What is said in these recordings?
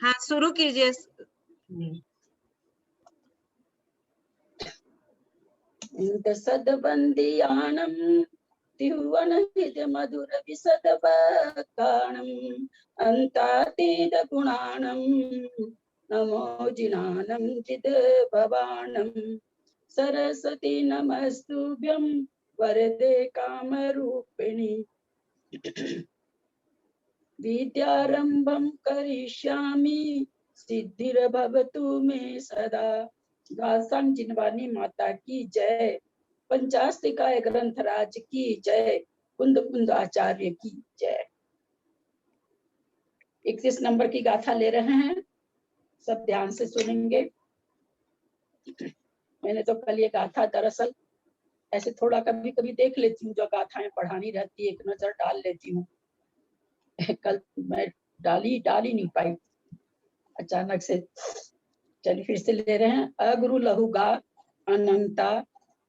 हाँ शुरू कीजिए। सदबंदियाणम तिहुवन हित मधुर विशद काणम अंतातीत गुणाणम नमो जिनानम चिद भवाणम सरस्वती नमस्तुभ्यं वरदे कामरूपिणी विद्यारंभं करिष्यामि सिद्धिर्भवतु मे सदा। दासांग जिनवानी माता की जय, पंचास्तिकाय ग्रंथराज की जय, कुंद कुंद आचार्य की जय। 31 नंबर की गाथा ले रहे हैं, सब ध्यान से सुनेंगे। मैंने तो कल ये गाथा दरअसल ऐसे थोड़ा कभी कभी देख लेती हूँ, जो गाथाएं पढ़ानी रहती है एक नजर डाल लेती हूँ। कल मैं डाली नहीं पाई अचानक से। चलिए फिर से ले रहे हैं। अगुरु लहुगा अनंता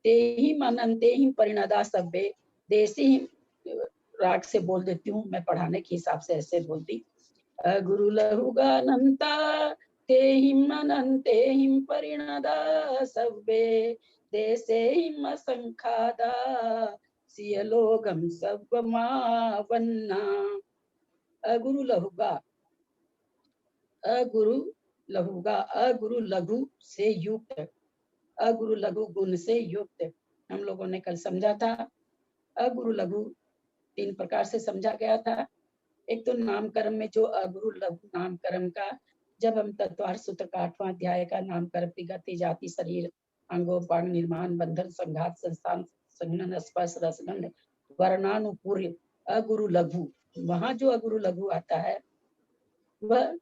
तेहिम अनंतेहिम परिणदा सब्बे। देसी राग से बोल देती हूँ मैं, पढ़ाने के हिसाब से ऐसे बोलती। अगुरु लहुगा अनंता तेहिम अनंतेहिम परिणदा सब्बे देसेहिम असंखादा सियलोगम सब्बमावन्ना। अगुरु लहुगा, अगुरु लघुगा, अगुरु लघु से युक्त, अगुरु लघु गुण से युक्त। हम लोगों ने कल समझा था अगुरु लघु 3 प्रकार से समझा गया था। एक तो नामकर्म में जो अगुरु लघु नामकर्म का, जब हम तत्वार्थ सूत्र का 8वां अध्याय का नामकर्म की गति जाति शरीर अंगोपांग निर्माण बंधन संघात संस्थान संघनन स्पर्श रसगंध वर्णानुपूर्य अगुरु लघु, वहां जो अगुरु लघु आता है वह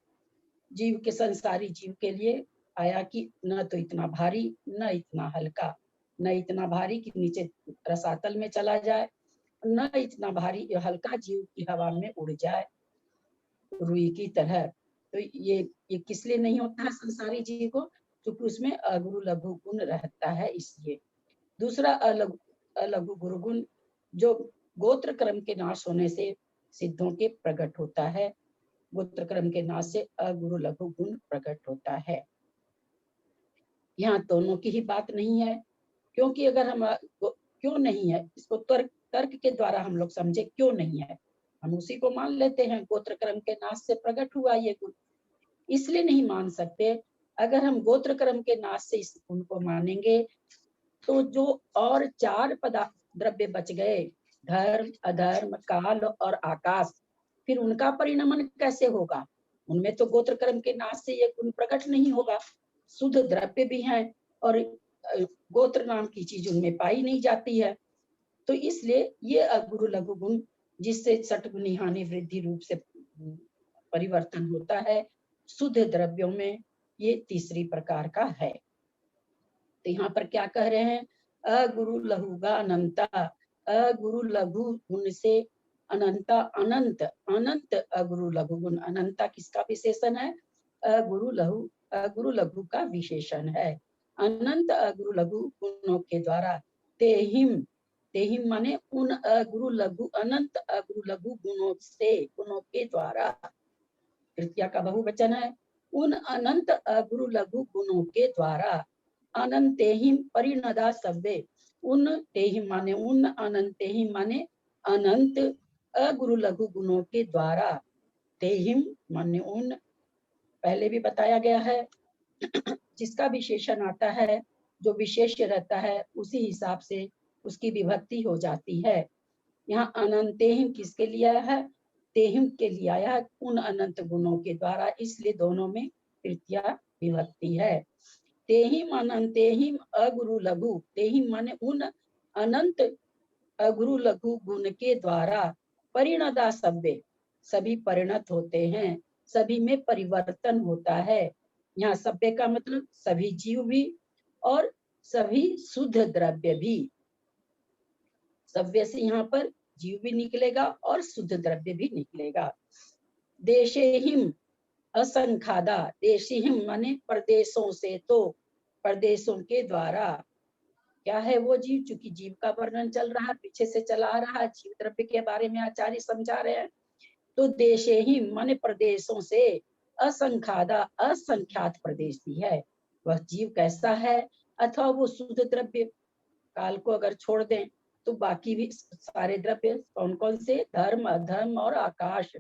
जीव के संसारी जीव के लिए आया कि न तो इतना भारी न इतना हल्का, न इतना भारी कि नीचे रसातल में चला जाए, न इतना भारी हल्का जीव की हवा में उड़ जाए रुई की तरह। तो ये किस लिए नहीं होता है संसारी जीव को, क्योंकि उसमें अगुरु लघु गुण रहता है इसलिए। दूसरा अलघु गुरु गुण जो गोत्र क्रम के नाश होने से सिद्धों के प्रकट होता है, गोत्र क्रम के नाश से अगुरु लघु गुण प्रकट होता है। यहाँ दोनों की ही बात नहीं है, क्योंकि अगर हम क्यों नहीं है इसको तर्क के द्वारा हम लोग समझे क्यों नहीं है, हम उसी को मान लेते हैं गोत्र क्रम के नाश से प्रकट हुआ ये गुण। इसलिए नहीं मान सकते, अगर हम गोत्र क्रम के नाश से इस गुण को मानेंगे तो जो और 4 पदार्थ द्रव्य बच गए, धर्म अधर्म काल और आकाश, फिर उनका परिणमन कैसे होगा? उनमें तो गोत्र कर्म के नाश से ये गुण प्रकट नहीं होगा। शुद्ध द्रव्य भी है और गोत्र नाम की चीज उनमें पाई नहीं जाती है। तो इसलिए ये अगुरु लघु गुण जिससे सटगुणी हानि वृद्धि रूप से परिवर्तन होता है, शुद्ध द्रव्यों में ये तीसरी प्रकार का है। तो यहाँ पर क्या कह रहे हैं? अगुरु लघुगा अनंता, अगुरु लघु गुण से अनंता अनंत, अनंत अगुरु लघु गुण। अनंता किसका विशेषण है? अगुरु लघु का विशेषण है। अनंत अगुरु लघु गुणों के द्वारा तेहिम, तेहिम माने उन अगुरु लघु अनंत अगुरु लघु गुणों से, गुणों के द्वारा, तृतीया का बहुवचन है, उन अनंत अगुरु लघु गुणों के द्वारा अनंतेहिम परिणदा सब्बे, उन तेहिम माने उन, अनंतेहिम माने अनंत अगुरु लघु गुणों के द्वारा, तेहिम माने उन, पहले भी बताया गया है जिसका विशेषण आता है, जो विशेष्य रहता है उसी हिसाब से उसकी विभक्ति हो जाती है। यहाँ अनंतेहिम किसके लिए आया है? तेहिम के लिए आया है, उन अनंत गुणों के द्वारा, इसलिए दोनों में तृतीया विभक्ति है। तेहिम अनंतेहिम अगुरु लघु, तेहिम माने उन अनंत अगुरु लघु गुण के द्वारा परिणदा सब्बे, सभी परिणत होते हैं, सभी में परिवर्तन होता है। यहाँ सब्बे का मतलब सभी जीव भी और सभी शुद्ध द्रव्य भी। सब्बे से यहाँ पर जीव भी निकलेगा और शुद्ध द्रव्य भी निकलेगा। देशेहिम असंखादा, देशीहिम माने प्रदेशों से, तो प्रदेशों के द्वारा क्या है वो जीव, चूंकि जीव का वर्णन चल रहा है, पीछे से चला आ रहा है, जीव द्रव्य के बारे में आचार्य समझा रहे हैं। तो देशेहिम माने प्रदेशों से, असंख्यादा असंख्यात प्रदेशी है। वह जीव कैसा है? अथवा वो शुद्ध द्रव्य काल को अगर छोड़ दें तो बाकी भी सारे द्रव्य कौन कौन से? धर्म, अधर्म और आकाश,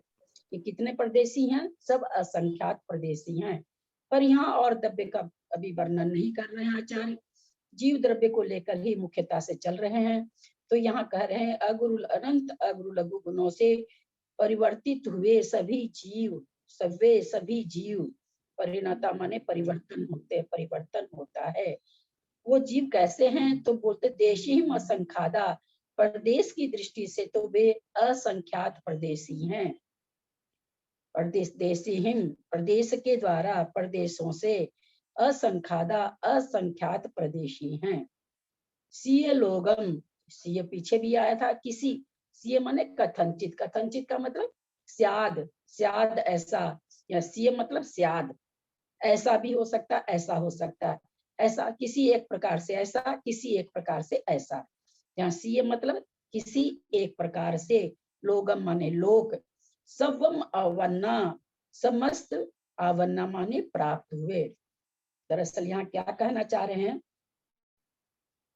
ये कितने प्रदेशी हैं? सब असंख्यात प्रदेशी हैं। पर यहाँ और द्रव्य का अभी वर्णन नहीं कर रहे हैं आचार्य, जीव द्रव्य को लेकर ही मुख्यता से चल रहे हैं। तो यहाँ कह रहे हैं अगुरु अनंत अगुरु लघु गुणों से परिवर्तित हुए सभी जीव, सभी जीव परिणता माने परिवर्तन होते, परिवर्तन होता है। वो जीव कैसे हैं? तो बोलते देशी असंख्यादा, प्रदेश की दृष्टि से तो वे असंख्यात प्रदेशी हैं। प्रदेश देशी हिम, प्रदेश के द्वारा प्रदेशों से असंख्यादा असंख्यात प्रदेशी हैं। सीय लोगम, सीय पीछे भी आया था, किसी, सीय माने कथनचित, कथनचित का मतलब स्याद, स्याद ऐसा, या सीय मतलब स्याद, ऐसा भी हो सकता, ऐसा हो सकता, ऐसा किसी एक प्रकार से ऐसा, किसी एक प्रकार से ऐसा। यहाँ सीय मतलब किसी एक प्रकार से, लोगम माने लोक, सबम आवन्ना, समस्त आवन्ना माने प्राप्त हुए। दरअसल यहाँ क्या कहना चाह रहे हैं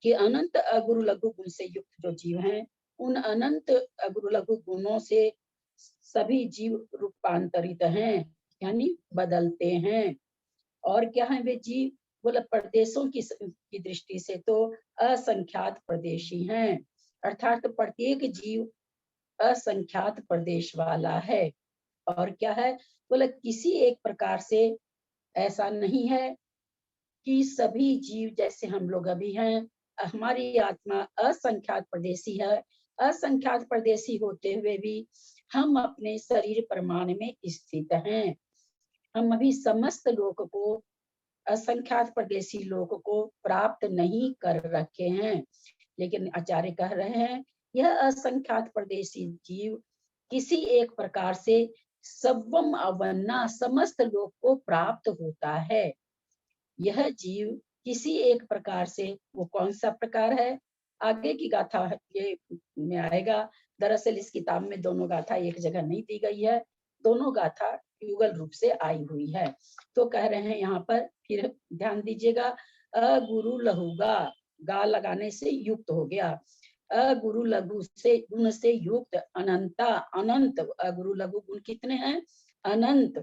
कि अनंत अगुरु लघु गुण से युक्त जो जीव हैं, उन अनंत अगुरु लघु गुणों से सभी जीव रूपांतरित हैं, यानी बदलते हैं। और क्या है वे जीव? बोले प्रदेशों की दृष्टि से तो असंख्यात प्रदेशी हैं, अर्थात प्रत्येक जीव असंख्यात प्रदेश वाला है। और क्या है? बोले किसी एक प्रकार से ऐसा नहीं है कि सभी जीव जैसे हम लोग अभी हैं, हमारी आत्मा असंख्यात प्रदेशी है। असंख्यात प्रदेशी होते हुए भी हम अपने शरीर प्रमाण में स्थित हैं। हम अभी समस्त लोक को, असंख्यात प्रदेशी लोक को प्राप्त नहीं कर रखे हैं। लेकिन आचार्य कह रहे हैं यह असंख्यात प्रदेशी जीव किसी एक प्रकार से सबम अवन्ना समस्त लोक को प्राप्त होता है। यह जीव किसी एक प्रकार से, वो कौन सा प्रकार है? आगे की गाथा ये में आएगा। दरअसल इस किताब में दोनों गाथा एक जगह नहीं दी गई है, दोनों गाथा युगल रूप से आई हुई है। तो कह रहे हैं यहाँ पर, फिर ध्यान दीजिएगा, अगुरु लहुगा, गा लगाने से युक्त हो गया, अगुरु लघु से गुण से युक्त अनंता, अनंत अगुरु लघु गुण कितने हैं? अनंत।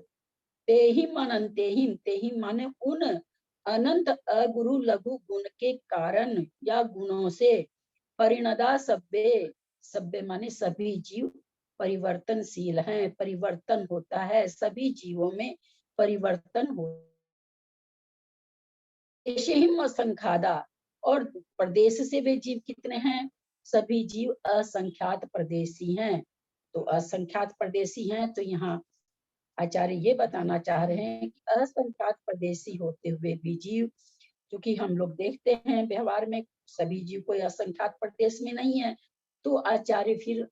तेहिम अनंतेहिम, तेहिम माने उन अनंत अगुरु लघु गुण के कारण या गुणों से परिणदा सभ्य, सभ्य माने सभी जीव परिवर्तनशील हैं, परिवर्तन होता है, सभी जीवों में परिवर्तन हो। असंख्यादा, और प्रदेश से वे जीव कितने हैं? सभी जीव असंख्यात प्रदेशी हैं। तो असंख्यात प्रदेशी हैं, तो यहाँ आचार्य ये बताना चाह रहे हैं कि असंख्यात प्रदेशी होते हुए भी जीव, क्योंकि हम लोग देखते हैं व्यवहार में सभी जीव कोई असंख्यात प्रदेश में नहीं है। तो आचार्य फिर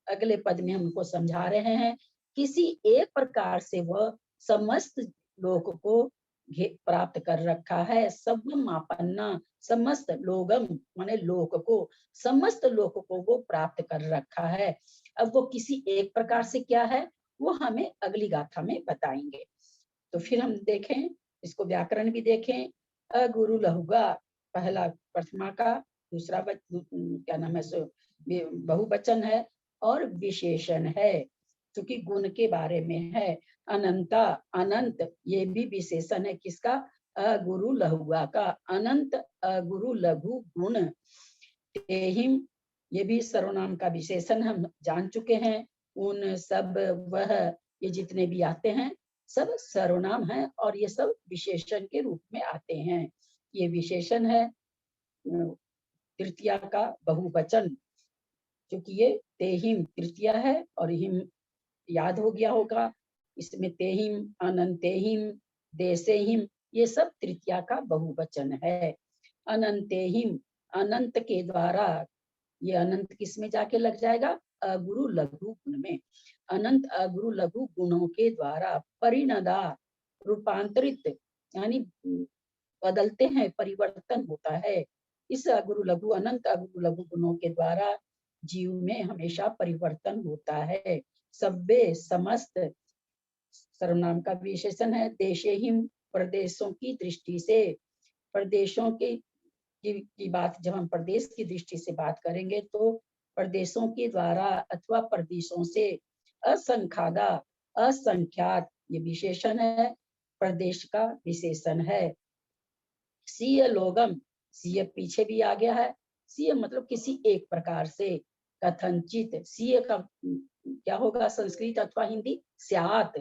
अगले पद में हमको समझा रहे हैं, किसी एक प्रकार से वह समस्त लोक को प्राप्त कर रखा है। सबम आपन्ना, समस्त लोगम माने लोक को, समस्त लोक को वो प्राप्त कर रखा है। अब वो किसी एक प्रकार से क्या है, वो हमें अगली गाथा में बताएंगे। तो फिर हम देखें, इसको व्याकरण भी देखें। अगुरु लहुगा पहला प्रथमा का, दूसरा क्या नाम है सो बहुवचन है और विशेषण है, क्योंकि गुण के बारे में है। अनंता, अनंत, ये भी विशेषण है किसका? अगुरु लहुआ का, अनंत अगुरु लघु गुण। तेहिम, ये भी सर्वनाम का विशेषण हम जान चुके हैं। उन, सब, वह, ये जितने भी आते हैं सब सर्वनाम है और ये सब विशेषण के रूप में आते हैं। ये विशेषण है तृतीया का बहुवचन, क्योंकि ये तेहिम तृतीया है और हिम याद हो गया होगा, इसमें तेहिम, अनंतेहिम, देसेहिम, ये सब तृतीया का बहुवचन है। अनंतेहिम, अनंत के द्वारा, ये अनंत किस में जाके लग जाएगा? अगुरु लघु गुण में। अनंत अगुरु लघु गुणों के द्वारा परिणदा, रूपांतरित यानी बदलते हैं, परिवर्तन होता है। इस अगुरु लघु, अनंत अगुरु लघु गुणों के द्वारा जीव में हमेशा परिवर्तन होता है। सभ्य, समस्त, सर्वनाम का विशेषण है। देशेहिम, प्रदेशों की दृष्टि से, प्रदेशों की बात जब हम प्रदेश की दृष्टि से बात करेंगे तो प्रदेशों के द्वारा अथवा प्रदेशों से, असंख्यादा, असंख्यात ये विशेषण है, प्रदेश का विशेषण है। सीय लोगम, सीय पीछे भी आ गया है, सीय मतलब किसी एक प्रकार से, कथनचित, सीय का क्या होगा संस्कृत अथवा हिंदी, स्यात,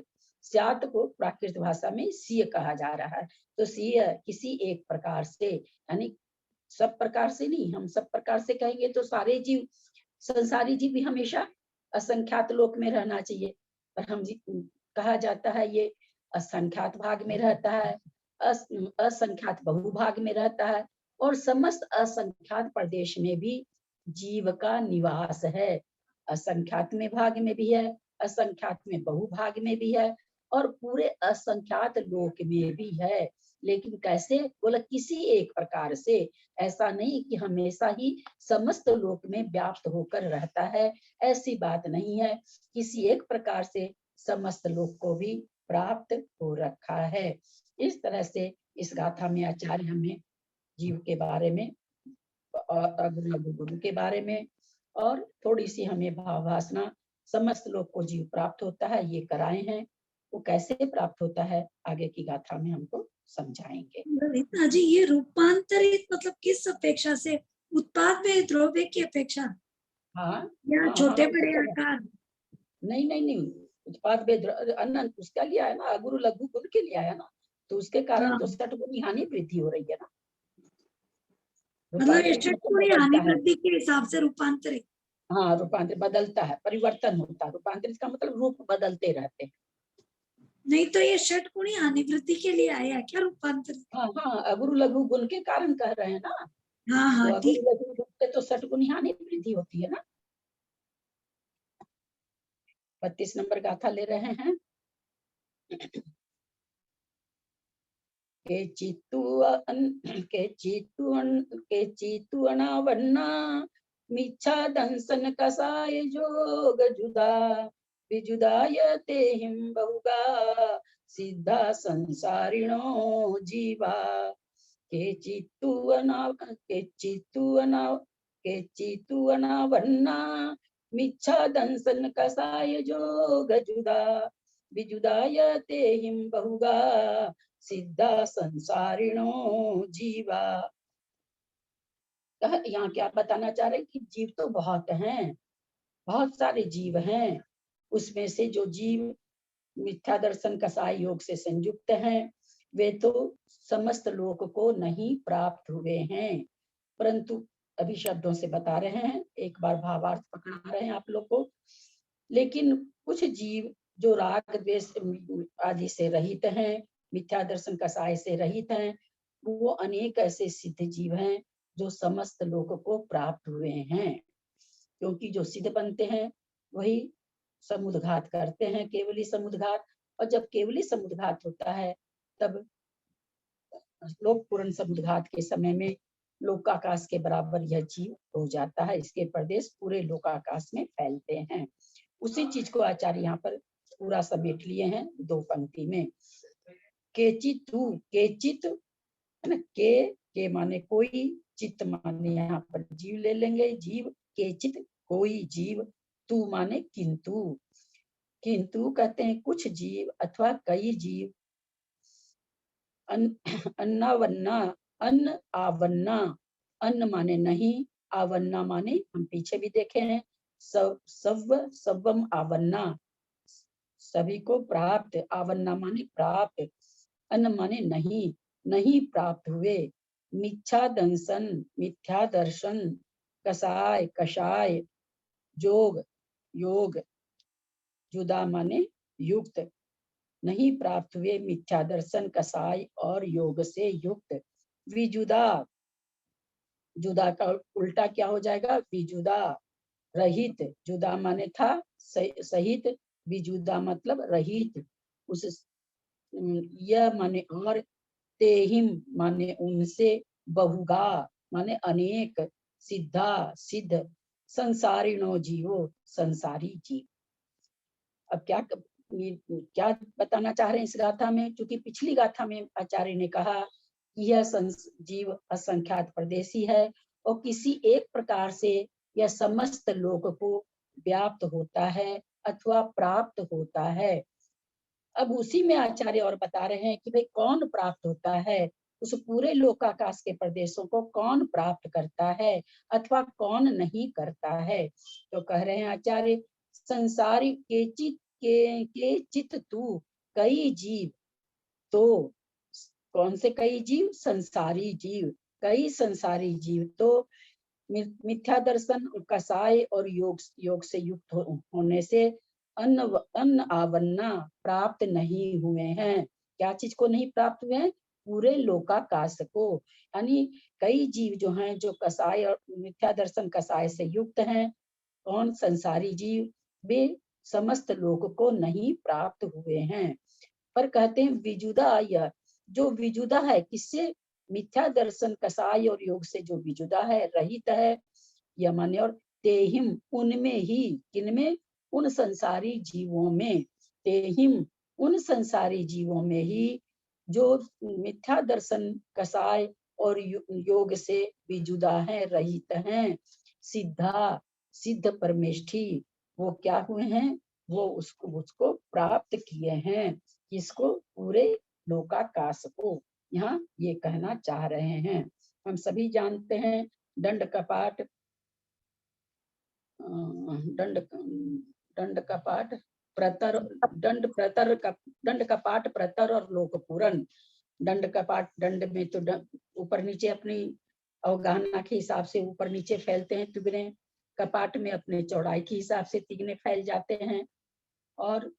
स्यात को प्राकृत भाषा में सीय कहा जा रहा है। तो सीय किसी एक प्रकार से, यानी सब प्रकार से नहीं, हम सब प्रकार से कहेंगे तो सारे जीव, संसारी जीव भी हमेशा असंख्यात लोक में रहना चाहिए, पर हम कहा जाता है ये असंख्यात भाग में रहता है, असंख्यात बहुभाग में रहता है, और समस्त असंख्यात प्रदेश में भी जीव का निवास है। असंख्यात में भाग में भी है, असंख्यात में बहुभाग में भी है, और पूरे असंख्यात लोक में भी है। लेकिन कैसे बोला, किसी एक प्रकार से, ऐसा नहीं कि हमेशा ही समस्त लोक में व्याप्त होकर रहता है, ऐसी बात नहीं है। किसी एक प्रकार से समस्त लोक को भी प्राप्त हो रखा है। इस तरह से इस गाथा में आचार्य हमें जीव के बारे में और गुरु के बारे में और थोड़ी सी हमें भाववासना, समस्त लोग को जीव प्राप्त होता है ये कराए हैं। वो कैसे प्राप्त होता है आगे की गाथा में हमको समझाएंगे। ललिता जी, ये रूपांतरित मतलब किस अपेक्षा से, उत्पाद में द्रव्य की अपेक्षा? हाँ, या छोटे बड़े आकार? नहीं नहीं नहीं, उत्पाद अनंत उसका लिया है ना, गुरु लघु गुण के लिया है ना, तो उसके कारण तो षटगुणी हानि वृद्धि हो रही है ना। मतलब ये रूपांतरित मतलब षटगुणी हानि बदलता है। वृद्धि के हिसाब से रूपांतरित। हाँ, रूपांतरित बदलता है, परिवर्तन होता है, रूपांतरित का मतलब रूप बदलते रहते हैं। नहीं तो ये षटगुणी हानि वृद्धि के लिए आया क्या रूपांतरित? हाँ हाँ, अगुरु लघु गुण के कारण कह रहे हैं ना। हाँ हाँ, तो अगुरु ठीक। लघु गुण से तो षटगुणी हानि वृद्धि होती है ना। 32 नंबर गाथा ले रहे हैं। के चितु अनावन्ना, मिच्छा दंसन कसाय जोग जुदा, विजुदाय ते हिम बहुगा, सिद्धा संसारिणो जीवा। के चितु अनावन्ना, मिच्छा दंसन कसाय जोग जुदा, विजुदाय ते हिम बहुगा, सिद्धा संसारिणो जीवा। यहाँ क्या बताना चाह रहे कि जीव तो बहुत हैं, बहुत सारे जीव हैं, उसमें से जो जीव मिथ्या दर्शन कसाय योग से संयुक्त हैं वे तो समस्त लोक को नहीं प्राप्त हुए हैं, परंतु अभी शब्दों से बता रहे हैं, एक बार भावार्थ पकड़ा रहे हैं आप लोग को। लेकिन कुछ जीव जो राग द्वेष आदि से रहित हैं, मिथ्या दर्शन कसाय से रहित हैं, वो अनेक ऐसे सिद्ध जीव हैं जो समस्त लोक को प्राप्त हुए हैं। क्योंकि जो सिद्ध बनते हैं वही समुद्घात करते हैं, केवली समुद्घात, और जब केवली समुद्घात होता है तब लोक पूर्ण समुद्घात के समय में लोकाकाश के बराबर यह जीव हो जाता है, इसके प्रदेश पूरे लोकाकाश में फैलते हैं। उसी चीज को आचार्य यहाँ पर पूरा समेट लिए हैं दो पंक्ति में। केचितु, केचित है ना, के माने कोई, चित्त माने यहाँ पर जीव ले लेंगे, जीव, केचित कोई जीव, तू माने किंतु, किंतु कहते हैं कुछ जीव अथवा कई जीव, अन्नावन्ना, अन्न आवन्ना, अन्न माने नहीं, आवन्ना माने हम पीछे भी देखे हैं, सवम आवन्ना, सभी को प्राप्त, आवन्ना माने प्राप्त, अन्न माने नहीं, नहीं प्राप्त हुए, मिथ्या दंसन, मिथ्या दर्शन, कसाय, कषाय, जोग, योग, जुदा माने युक्त, नहीं प्राप्त हुए मिथ्या दर्शन कसाय और योग से युक्त। विजुदा, जुदा का उल्टा क्या हो जाएगा, विजुदा, रहित, जुदा माने था सहित, विजुदा मतलब रहित, उस यह माने और, तेहिम माने उनसे, बहुगा माने अनेक, सिद्धा सिद्ध, संसारिणो जीवो संसारी जीव। अब क्या क्या बताना चाह रहे हैं इस गाथा में, क्योंकि पिछली गाथा में आचार्य ने कहा कि यह जीव असंख्यात परदेशी है और किसी एक प्रकार से यह समस्त लोक को व्याप्त होता है अथवा प्राप्त होता है। अब उसी में आचार्य और बता रहे हैं कि भाई कौन प्राप्त होता है, उस पूरे लोकाकाश के प्रदेशों को कौन प्राप्त करता है अथवा कौन नहीं करता है। तो कह रहे हैं आचार्य, संसारी के चित तू कई जीव, तो कौन से कई जीव? संसारी जीव, कई संसारी जीव तो मिथ्या दर्शन, कसाय और योग से युक्त होने से अन्न आवन्ना प्राप्त नहीं हुए हैं। क्या चीज को नहीं प्राप्त हुए हैं? पूरे लोकाकाश को। यानी कई जीव जो हैं, जो कसाय और मिथ्या दर्शन कसाय से युक्त हैं, कौन? संसारी जीव, वे समस्त लोक को नहीं प्राप्त हुए हैं। पर कहते हैं विजुदा, यह जो विजुदा है, किससे? मिथ्या दर्शन कसाय और योग से जो विजुदा है, रहित है, यह माने, और तेहिम, उनमें ही, किनमें? उन संसारी जीवों में, तेहिम, उन संसारी जीवों में ही जो मिथ्या दर्शन कसाय और योग से विजुदा है, रहित हैं, सिद्धा, सिद्ध परमेष्ठी, वो क्या हुए हैं? वो उसको प्राप्त किए हैं। किसको? पूरे लोकाकाश को। यहाँ ये कहना चाह रहे हैं। हम सभी जानते हैं दंड कपाट, दंड दंड कपाट प्रतर, दंड कपाट प्रतर और लोकपूरन। दंड कपाट, दंड में तो ऊपर नीचे अपनी अवगाहना के हिसाब से ऊपर नीचे फैलते हैं तिगने, कपाट में अपने चौड़ाई के हिसाब से तिगने फैल जाते हैं, और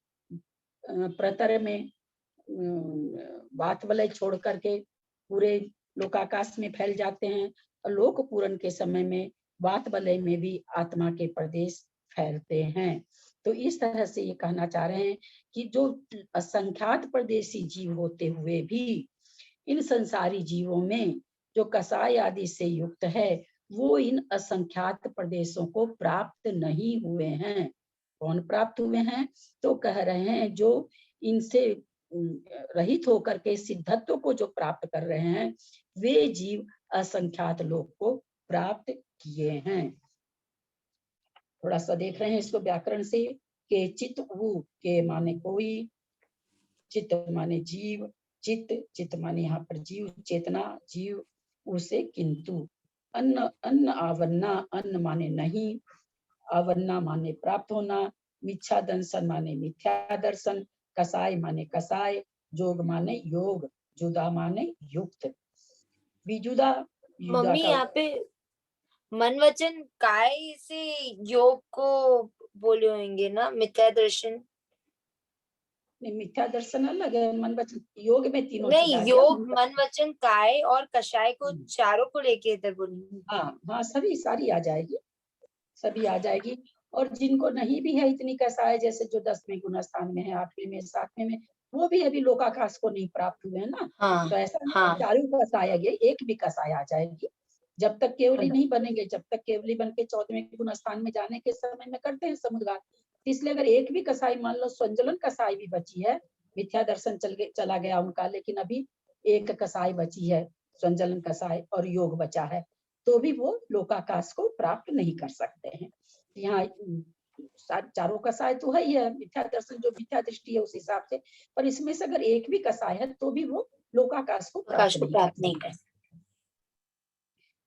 प्रतर में बात वलय छोड़ करके पूरे लोकाकाश में फैल जाते हैं, और लोक पूरन के समय में बात वलय में भी आत्मा के प्रदेश फैलते हैं। तो इस तरह से ये कहना चाह रहे हैं कि जो असंख्यात परदेशी जीव होते हुए भी इन संसारी जीवों में जो कसाय आदि से युक्त है, वो इन असंख्यात प्रदेशों को प्राप्त नहीं हुए हैं। कौन प्राप्त हुए हैं? तो कह रहे हैं जो इनसे रहित होकर के सिद्धत्व को जो प्राप्त कर रहे हैं, वे जीव असंख्यात लोक को प्राप्त किए हैं। थोड़ा सा देख रहे हैं इसको व्याकरण से, के चित उ, के माने कोई, चित माने जीव, चित माने यहाँ पर जीव, चेतना, जीव, उसे किंतु, अन्न, अन्न आवन्ना, अन्न माने नहीं, आवन्ना माने प्राप्त होना, मिथ्या दर्शन माने मिथ्या दर्शन, कसाय माने कसाय, जोग माने योग, जुदा माने युक्त। विजुदा, मम्मी यहाँ पे मन वचन काय से योग को बोले होंगे ना, मिथ्या दर्शन? मिथ्या दर्शन अलग है, मन वचन योग में तीनों नहीं, योग, मन वचन काय और कषाय को, चारों को लेके इधर बोलेंगे। हाँ हाँ, सभी सारी आ जाएगी, सभी आ जाएगी। और जिनको नहीं भी है इतनी कसाय, जैसे जो 10वें गुण स्थान में है, 8वें में, 7वें में, वो भी अभी लोकाकाश को नहीं प्राप्त हुए हैं ना। हाँ, तो ऐसा हाँ, चारों कसाय आएगी, एक भी कसाय आ जाएगी। जब तक केवली नहीं बनेंगे, जब तक केवली बन के 14वें गुण स्थान में जाने के समय में करते हैं समुद्घात, इसलिए अगर एक भी कसाई, मान लो स्वंजलन कसाई भी बची है, मिथ्या दर्शन चला गया उनका, लेकिन अभी एक कसाई बची है, स्वंजलन कसाई, और योग बचा है, तो भी वो लोकाकाश को प्राप्त नहीं कर सकते हैं। यहाँ चारों कसाय तो है ही है, मिथ्या दर्शन जो मिथ्या दृष्टि है उस हिसाब से, पर इसमें से अगर एक भी कसाय है तो भी वो लोकाकाश को प्राप्त नहीं कर सकते।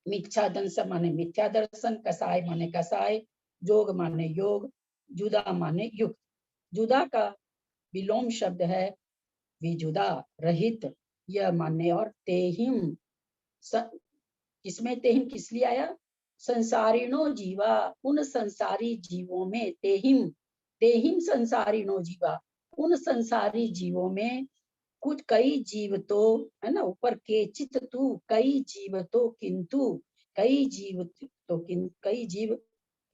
मिथ्या दर्शन माने मिथ्या दर्शन, कसाय माने कसाय, जोग माने योग, जुदा माने युक्त। जुदा का विलोम शब्द है विजुदा, रहित, यह माने, और तेहिम, इसमें तेहिम किस लिए आया? संसारिणो जीवा, उन संसारी जीवों में, तेहिम, तेहिम संसारिणो जीवा, उन संसारी जीवों में कुछ कई जीव तो है ना, ऊपर के चित तू, कई जीव तो किंतु, कई जीव तो कई जीव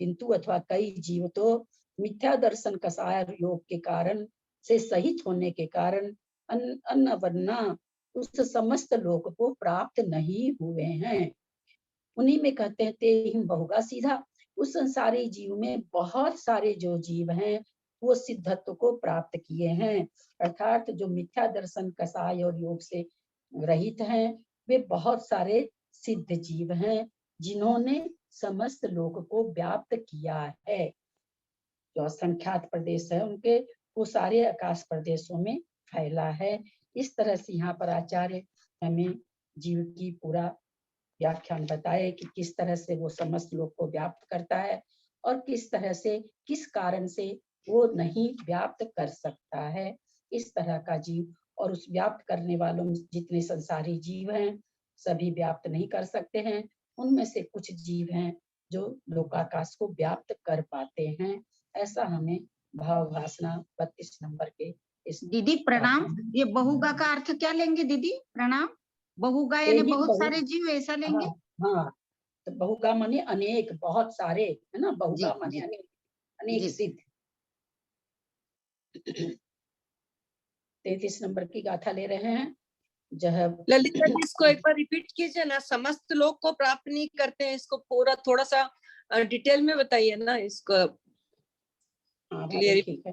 किंतु अथवा कई जीव तो मिथ्या दर्शन कसाय योग के कारण से सहित होने के कारण अन्न वरना उस समस्त लोक को प्राप्त नहीं हुए हैं। उन्हीं में कहते हैं तेहिम बहुगा, सीधा उस संसारी जीव में बहुत सारे जो जीव हैं वो सिद्धत्व को प्राप्त किए हैं। अर्थात जो मिथ्या दर्शन, कसाय और योग से रहित हैं, वे बहुत सारे सिद्ध जीव हैं जिन्होंने समस्त लोक को व्याप्त किया है। जो असंख्यात प्रदेश है उनके, वो सारे आकाश प्रदेशों में फैला है। इस तरह से यहाँ पर आचार्य हमें जीव की पूरा व्याख्यान बताए कि किस तरह से वो समस्त लोक को व्याप्त करता है और किस तरह से, किस कारण से वो नहीं व्याप्त कर सकता है। इस तरह का जीव, और उस व्याप्त करने वालों में जितने संसारी जीव हैं सभी व्याप्त नहीं कर सकते हैं। उनमें से कुछ जीव हैं जो लोकाकाश को व्याप्त कर पाते हैं। ऐसा हमें भाव भाषणा 32 नंबर के इस दीदी प्रणाम। ये बहुगा का अर्थ क्या लेंगे दीदी? प्रणाम बहुगा यानी बहुत सारे जीव, ऐसा लेंगे? हाँ, हाँ, तो बहुगा माने अनेक, बहुत सारे, है ना। बहुगा माने अनेक, अनेक सिद्ध। 33 नंबर की गाथा ले रहे हैं। जब ललिता जी इसको एक बार रिपीट कीजिए ना। समस्त लोग को प्राप्त नहीं करते हैं, इसको पूरा थोड़ा सा डिटेल में बताइए ना इसको। हाँ क्लियर। ठीक है।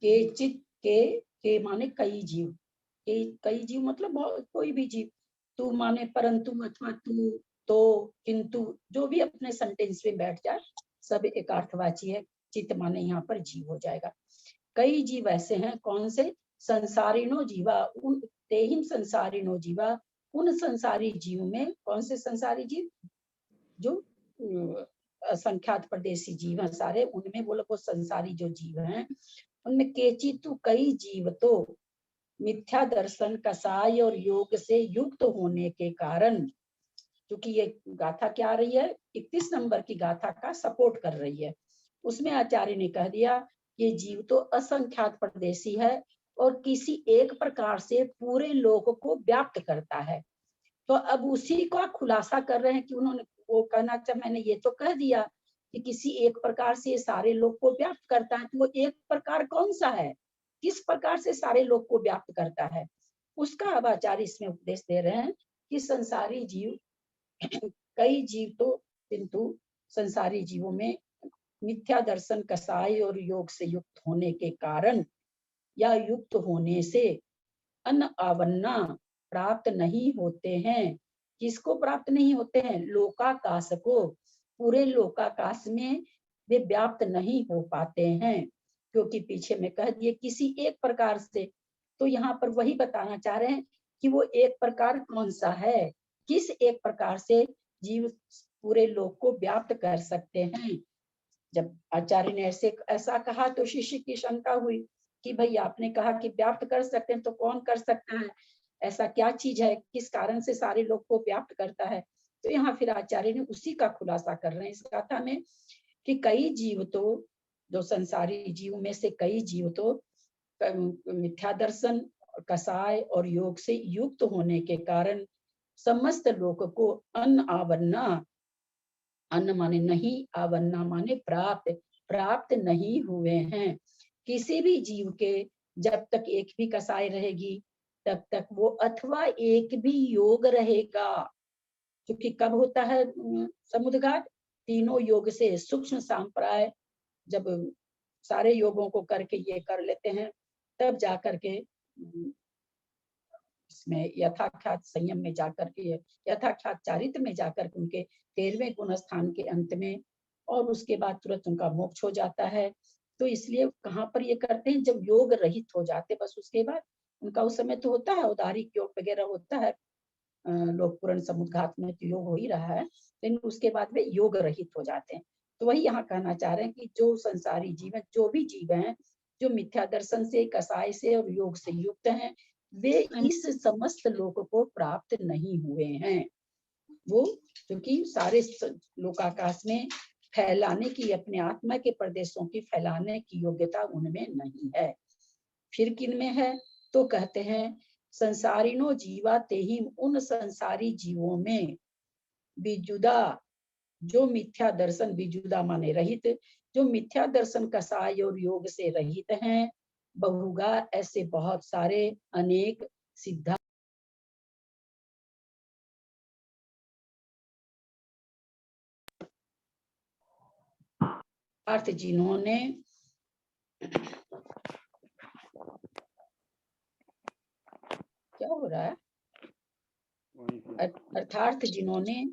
के चित के माने कई जीव, कई जीव मतलब कोई भी जीव। तू माने परंतु अथवा तू, तो, किंतु, जो भी अपने सेंटेंस में बैठ जाए सब एक अर्थवाची है। चित माने यहाँ पर जीव हो जाएगा। कई जीव ऐसे हैं, कौन से? संसारिणो जीवा, उन तेहिम संसारिणो जीवा, उन संसारी जीव में। कौन से संसारी जीव? जो असंख्यात परदेशी जीव हैं सारे, उनमें वो लोग वो संसारी जो जीव हैं उनमें केचितु कई जीव तो मिथ्या दर्शन, कसाय और योग से युक्त होने के कारण, क्योंकि ये गाथा क्या आ रही है, 31 नंबर की गाथा का सपोर्ट कर रही है। उसमें आचार्य ने कह दिया ये जीव तो असंख्यात परदेशी है और किसी एक प्रकार से पूरे लोक को व्याप्त करता है। तो अब उसी का खुलासा कर रहे हैं कि उन्होंने वो कहना चाह, मैंने ये तो कह दिया कि किसी एक प्रकार से ये सारे लोग को व्याप्त करता है, तो वो एक प्रकार कौन सा है, किस प्रकार से सारे लोग को व्याप्त करता है, उसका अब आचार्य इसमें उपदेश दे रहे हैं कि संसारी जीव कई जीव तो, किंतु संसारी जीवों में मिथ्या दर्शन, कसाय और योग से युक्त होने के कारण या युक्त होने से अन्न आवन्ना प्राप्त नहीं होते हैं। किसको प्राप्त नहीं होते हैं? लोकाकाश को। पूरे लोकाकाश में वे व्याप्त नहीं हो पाते हैं, क्योंकि पीछे में कह दिए किसी एक प्रकार से। तो यहाँ पर वही बताना चाह रहे हैं कि वो एक प्रकार कौन सा है, किस एक प्रकार से जीव पूरे लोक को व्याप्त कर सकते हैं। जब आचार्य ने ऐसा कहा तो शिष्य की शंका हुई कि भाई आपने कहा कि व्याप्त कर सकते हैं, तो कौन कर सकता है? ऐसा क्या चीज है, किस कारण से सारे लोग को व्याप्त करता है? तो यहाँ फिर आचार्य ने उसी का खुलासा कर रहे हैं इस गाथा में कि कई जीव तो, जो संसारी जीव में से कई जीव तो मिथ्या दर्शन, कसाय और योग से युक्त होने के कारण समस्त लोक को अन्न आवन्ना, अन्न माने नहीं, आवन्ना माने प्राप्त, प्राप्त नहीं हुए हैं। किसी भी जीव के जब तक एक भी कसाई रहेगी तब तक वो, अथवा एक भी योग रहेगा, क्योंकि कब होता है समुद्रघाट? तीनों योग से सूक्ष्म सांप्राय जब सारे योगों को करके ये कर लेते हैं तब जाकर के इसमें यथाख्यात संयम में जाकर के, यथाख्यात चारित्र में जाकर के उनके 13वें गुण स्थान के अंत में, और उसके बाद तुरंत उनका मोक्ष हो जाता है। तो इसलिए कहाँ पर ये करते हैं? जब योग रहित हो जाते, बस उसके बाद उनका उस समय तो होता है उदारिक योग वगैरह होता है, लोक पूर्ण समुद्घात में तो योग हो ही रहा है, लेकिन उसके बाद वे योग रहित हो जाते हैं। तो वही यहाँ कहना चाह रहे हैं कि जो संसारी जीव है, जो भी जीव हैं जो मिथ्या दर्शन से, कसाय से और योग से युक्त हैं, वे इस समस्त लोक को प्राप्त नहीं हुए हैं। वो क्योंकि सारे लोकाकाश में फैलाने की, अपने आत्मा के प्रदेशों की फैलाने की योग्यता उनमें नहीं है। फिर किन में है? तो कहते हैं संसारिणो जीवा तेहिम, उन संसारी जीवों में विजुदा, जो मिथ्या दर्शन, विजुदा माने रहित, जो मिथ्या दर्शन, कसाय और योग से रहित हैं, बहुगा ऐसे बहुत सारे अनेक सिद्धा अर्थ जिन्होंने क्या हो रहा है? अर्थात जिन्होंने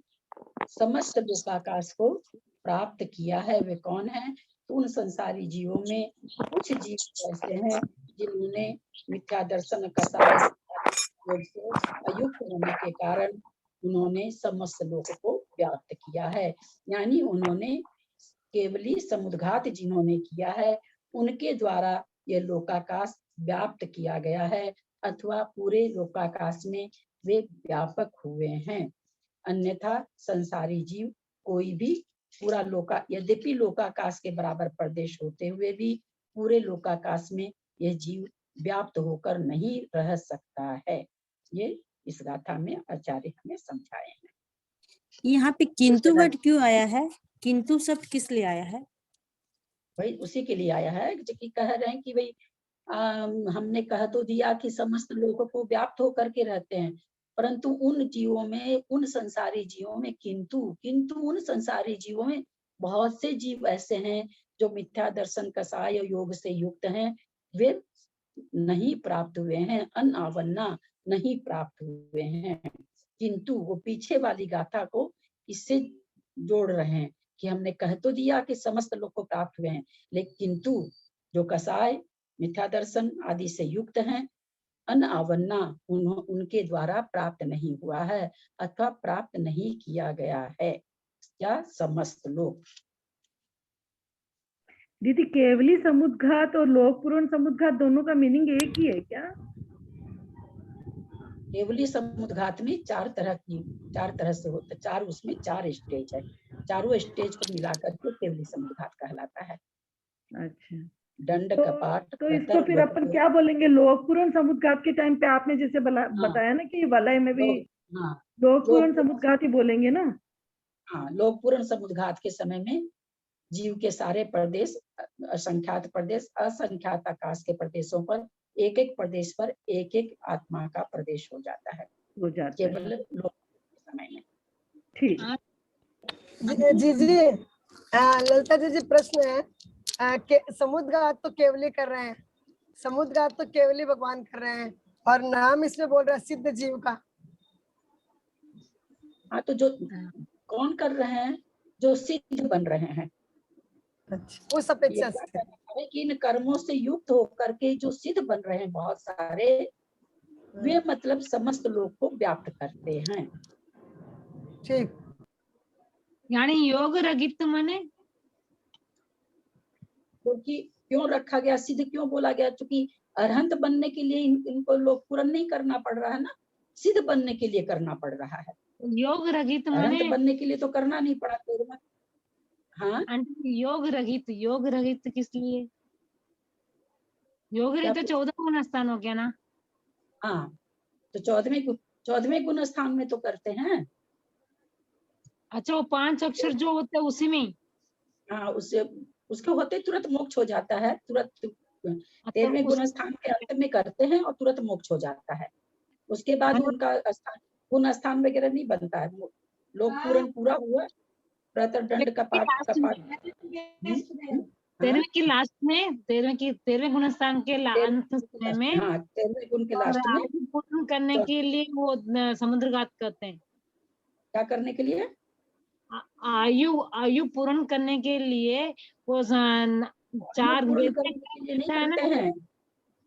समस्त लोकाकाश को प्राप्त किया है वे कौन है? तो उन संसारी जीवों में कुछ जीव ऐसे हैं जिन्होंने मिथ्या दर्शन कसाय योग से अयुक्त होने के कारण उन्होंने समस्त लोक को व्याप्त किया है। यानी उन्होंने केवली समुद्घात जिन्होंने किया है उनके द्वारा ये लोकाकाश व्याप्त किया गया है, अथवा पूरे लोकाकाश में वे व्यापक हुए हैं। अन्यथा संसारी जीव कोई भी पूरा यद्यपि लोकाकाश के बराबर प्रदेश होते हुए भी पूरे लोकाकाश में यह जीव व्याप्त होकर नहीं रह सकता है। ये इस गाथा में आचार्य हमें समझाए हैं। यहाँ पे किंतु वर्ड क्यों आया है? किंतु शब्द किस लिए आया है? भाई उसी के लिए आया है जो कि कह रहे हैं कि भाई हमने कह तो दिया कि समस्त लोगों को व्याप्त होकर के रहते हैं, परंतु उन जीवों में, उन संसारी जीवों में किंतु उन संसारी जीवों में बहुत से जीव ऐसे हैं जो मिथ्या दर्शन कसाय योग से युक्त हैं, वे नहीं प्राप्त हुए हैं, अनावन्ना नहीं प्राप्त हुए हैं। किंतु वो पीछे वाली गाथा को इससे जोड़ रहे हैं कि हमने कह तो दिया कि समस्त लोग को प्राप्त हुए हैं, लेकिन किंतु जो कसाय मिथ्या दर्शन आदि से युक्त हैं, अनावन्ना उनके द्वारा प्राप्त नहीं हुआ है अथवा प्राप्त नहीं किया गया है। क्या समस्त लोग? दीदी केवली समुद्घात और लोक पूर्ण समुद्घात दोनों का मीनिंग एक ही है क्या? केवली समुद्घात में चार तरह से होता है, चार, उसमें 4 स्टेज है, चारों स्टेज को मिलाकर के केवली समुद्घात कहलाता है। अच्छा, दंड तो कपाट इसको फिर अपन क्या बोलेंगे? लोक पूर्ण समुद्घात के टाइम पे आपने जैसे बताया ना कि वलय में भी लोक पूर्ण समुद्घात ही बोलेंगे ना? हाँ, लोक पूर्ण समुद्घात के समय में जीव के सारे प्रदेश, असंख्यात प्रदेश, असंख्यात आकाश के प्रदेशों पर एक एक प्रदेश पर एक एक आत्मा का प्रदेश हो जाता है केवल लोक के समय में। ठीक जी ललिता जी प्रश्न है, समुद्घात तो केवली कर रहे हैं, समुद्घात तो केवली भगवान कर रहे हैं और नाम इसमें बोल रहा है सिद्ध जीव का। हाँ, तो जो कौन कर रहे हैं? जो सिद्ध बन रहे हैं। अच्छा, उस अपेक्षा से कि इन कर्मों से युक्त होकर के जो सिद्ध बन रहे हैं बहुत सारे, वे मतलब समस्त लोग को व्याप्त करते हैं। ठीक, यानी योग रहित माने क्योंकि क्यों रखा गया, सिद्ध क्यों बोला गया? क्योंकि अरहंत बनने के लिए इनको लोक पूर्ण नहीं करना पड़ रहा है ना, सिद्ध बनने के लिए करना पड़ रहा है। योग रहित माने अरहंत बनने के लिए तो करना नहीं पड़ा। हाँ, योग रहित किस लिए? योग रहित 14 गुण स्थान हो गया ना? हाँ, तो 14वें गुण स्थान में तो करते हैं। अच्छा, वो 5 अक्षर जो होते हैं उसी में? हाँ, उसके होते तुरंत मोक्ष हो जाता है, तुरंत 13वें गुण स्थान के अंत में करते हैं और तुरंत मोक्ष हो जाता है। उसके बाद उनका गुण स्थान वगैरह नहीं बनता है। लोक पूर्ण पूरा हुआ, दंड का पाठ 13वें की लास्ट में, 13वें गुण स्थान के अंत में, हाँ, 13वें गुण के लास्ट में पूर्ण करने के लिए वो समुद्रघात करते हैं। क्या करने के लिए? आयु पूर्ण करने के लिए वो 4 नहीं करते हैं।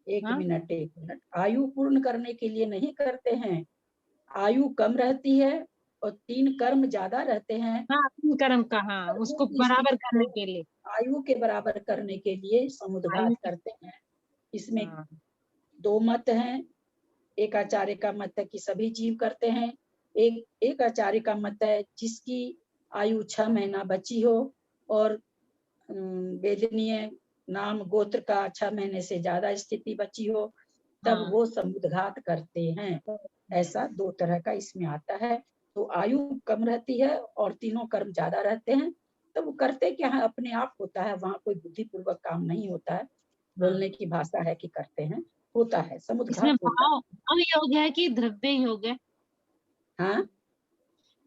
एक मिनट, आयु पूर्ण करने के लिए नहीं करते हैं। आयु कम रहती है और 3 कर्म ज्यादा रहते हैं। हाँ, 3 कर्म का, हाँ, उसको बराबर करने के लिए, आयु के बराबर करने के लिए समुद्घात करते हैं। इसमें 2 मत हैं। एक आचार्य का मत है कि सभी जीव करते हैं, एक आचार्य का मत है जिसकी आयु 6 महीना बची हो और वेदनीय नाम गोत्र का 6 महीने से ज्यादा स्थिति बची हो, तब वो समुद्घात करते हैं। ऐसा 2 तरह का इसमें आता है। तो आयु कम रहती है और तीनों कर्म ज्यादा रहते हैं, तो वो करते क्या है, अपने आप होता है, वहां कोई बुद्धिपूर्वक काम नहीं होता है, बोलने की भाषा है कि करते हैं, होता है समुद्घात। भाव योग है कि द्रव्य योग है? हाँ,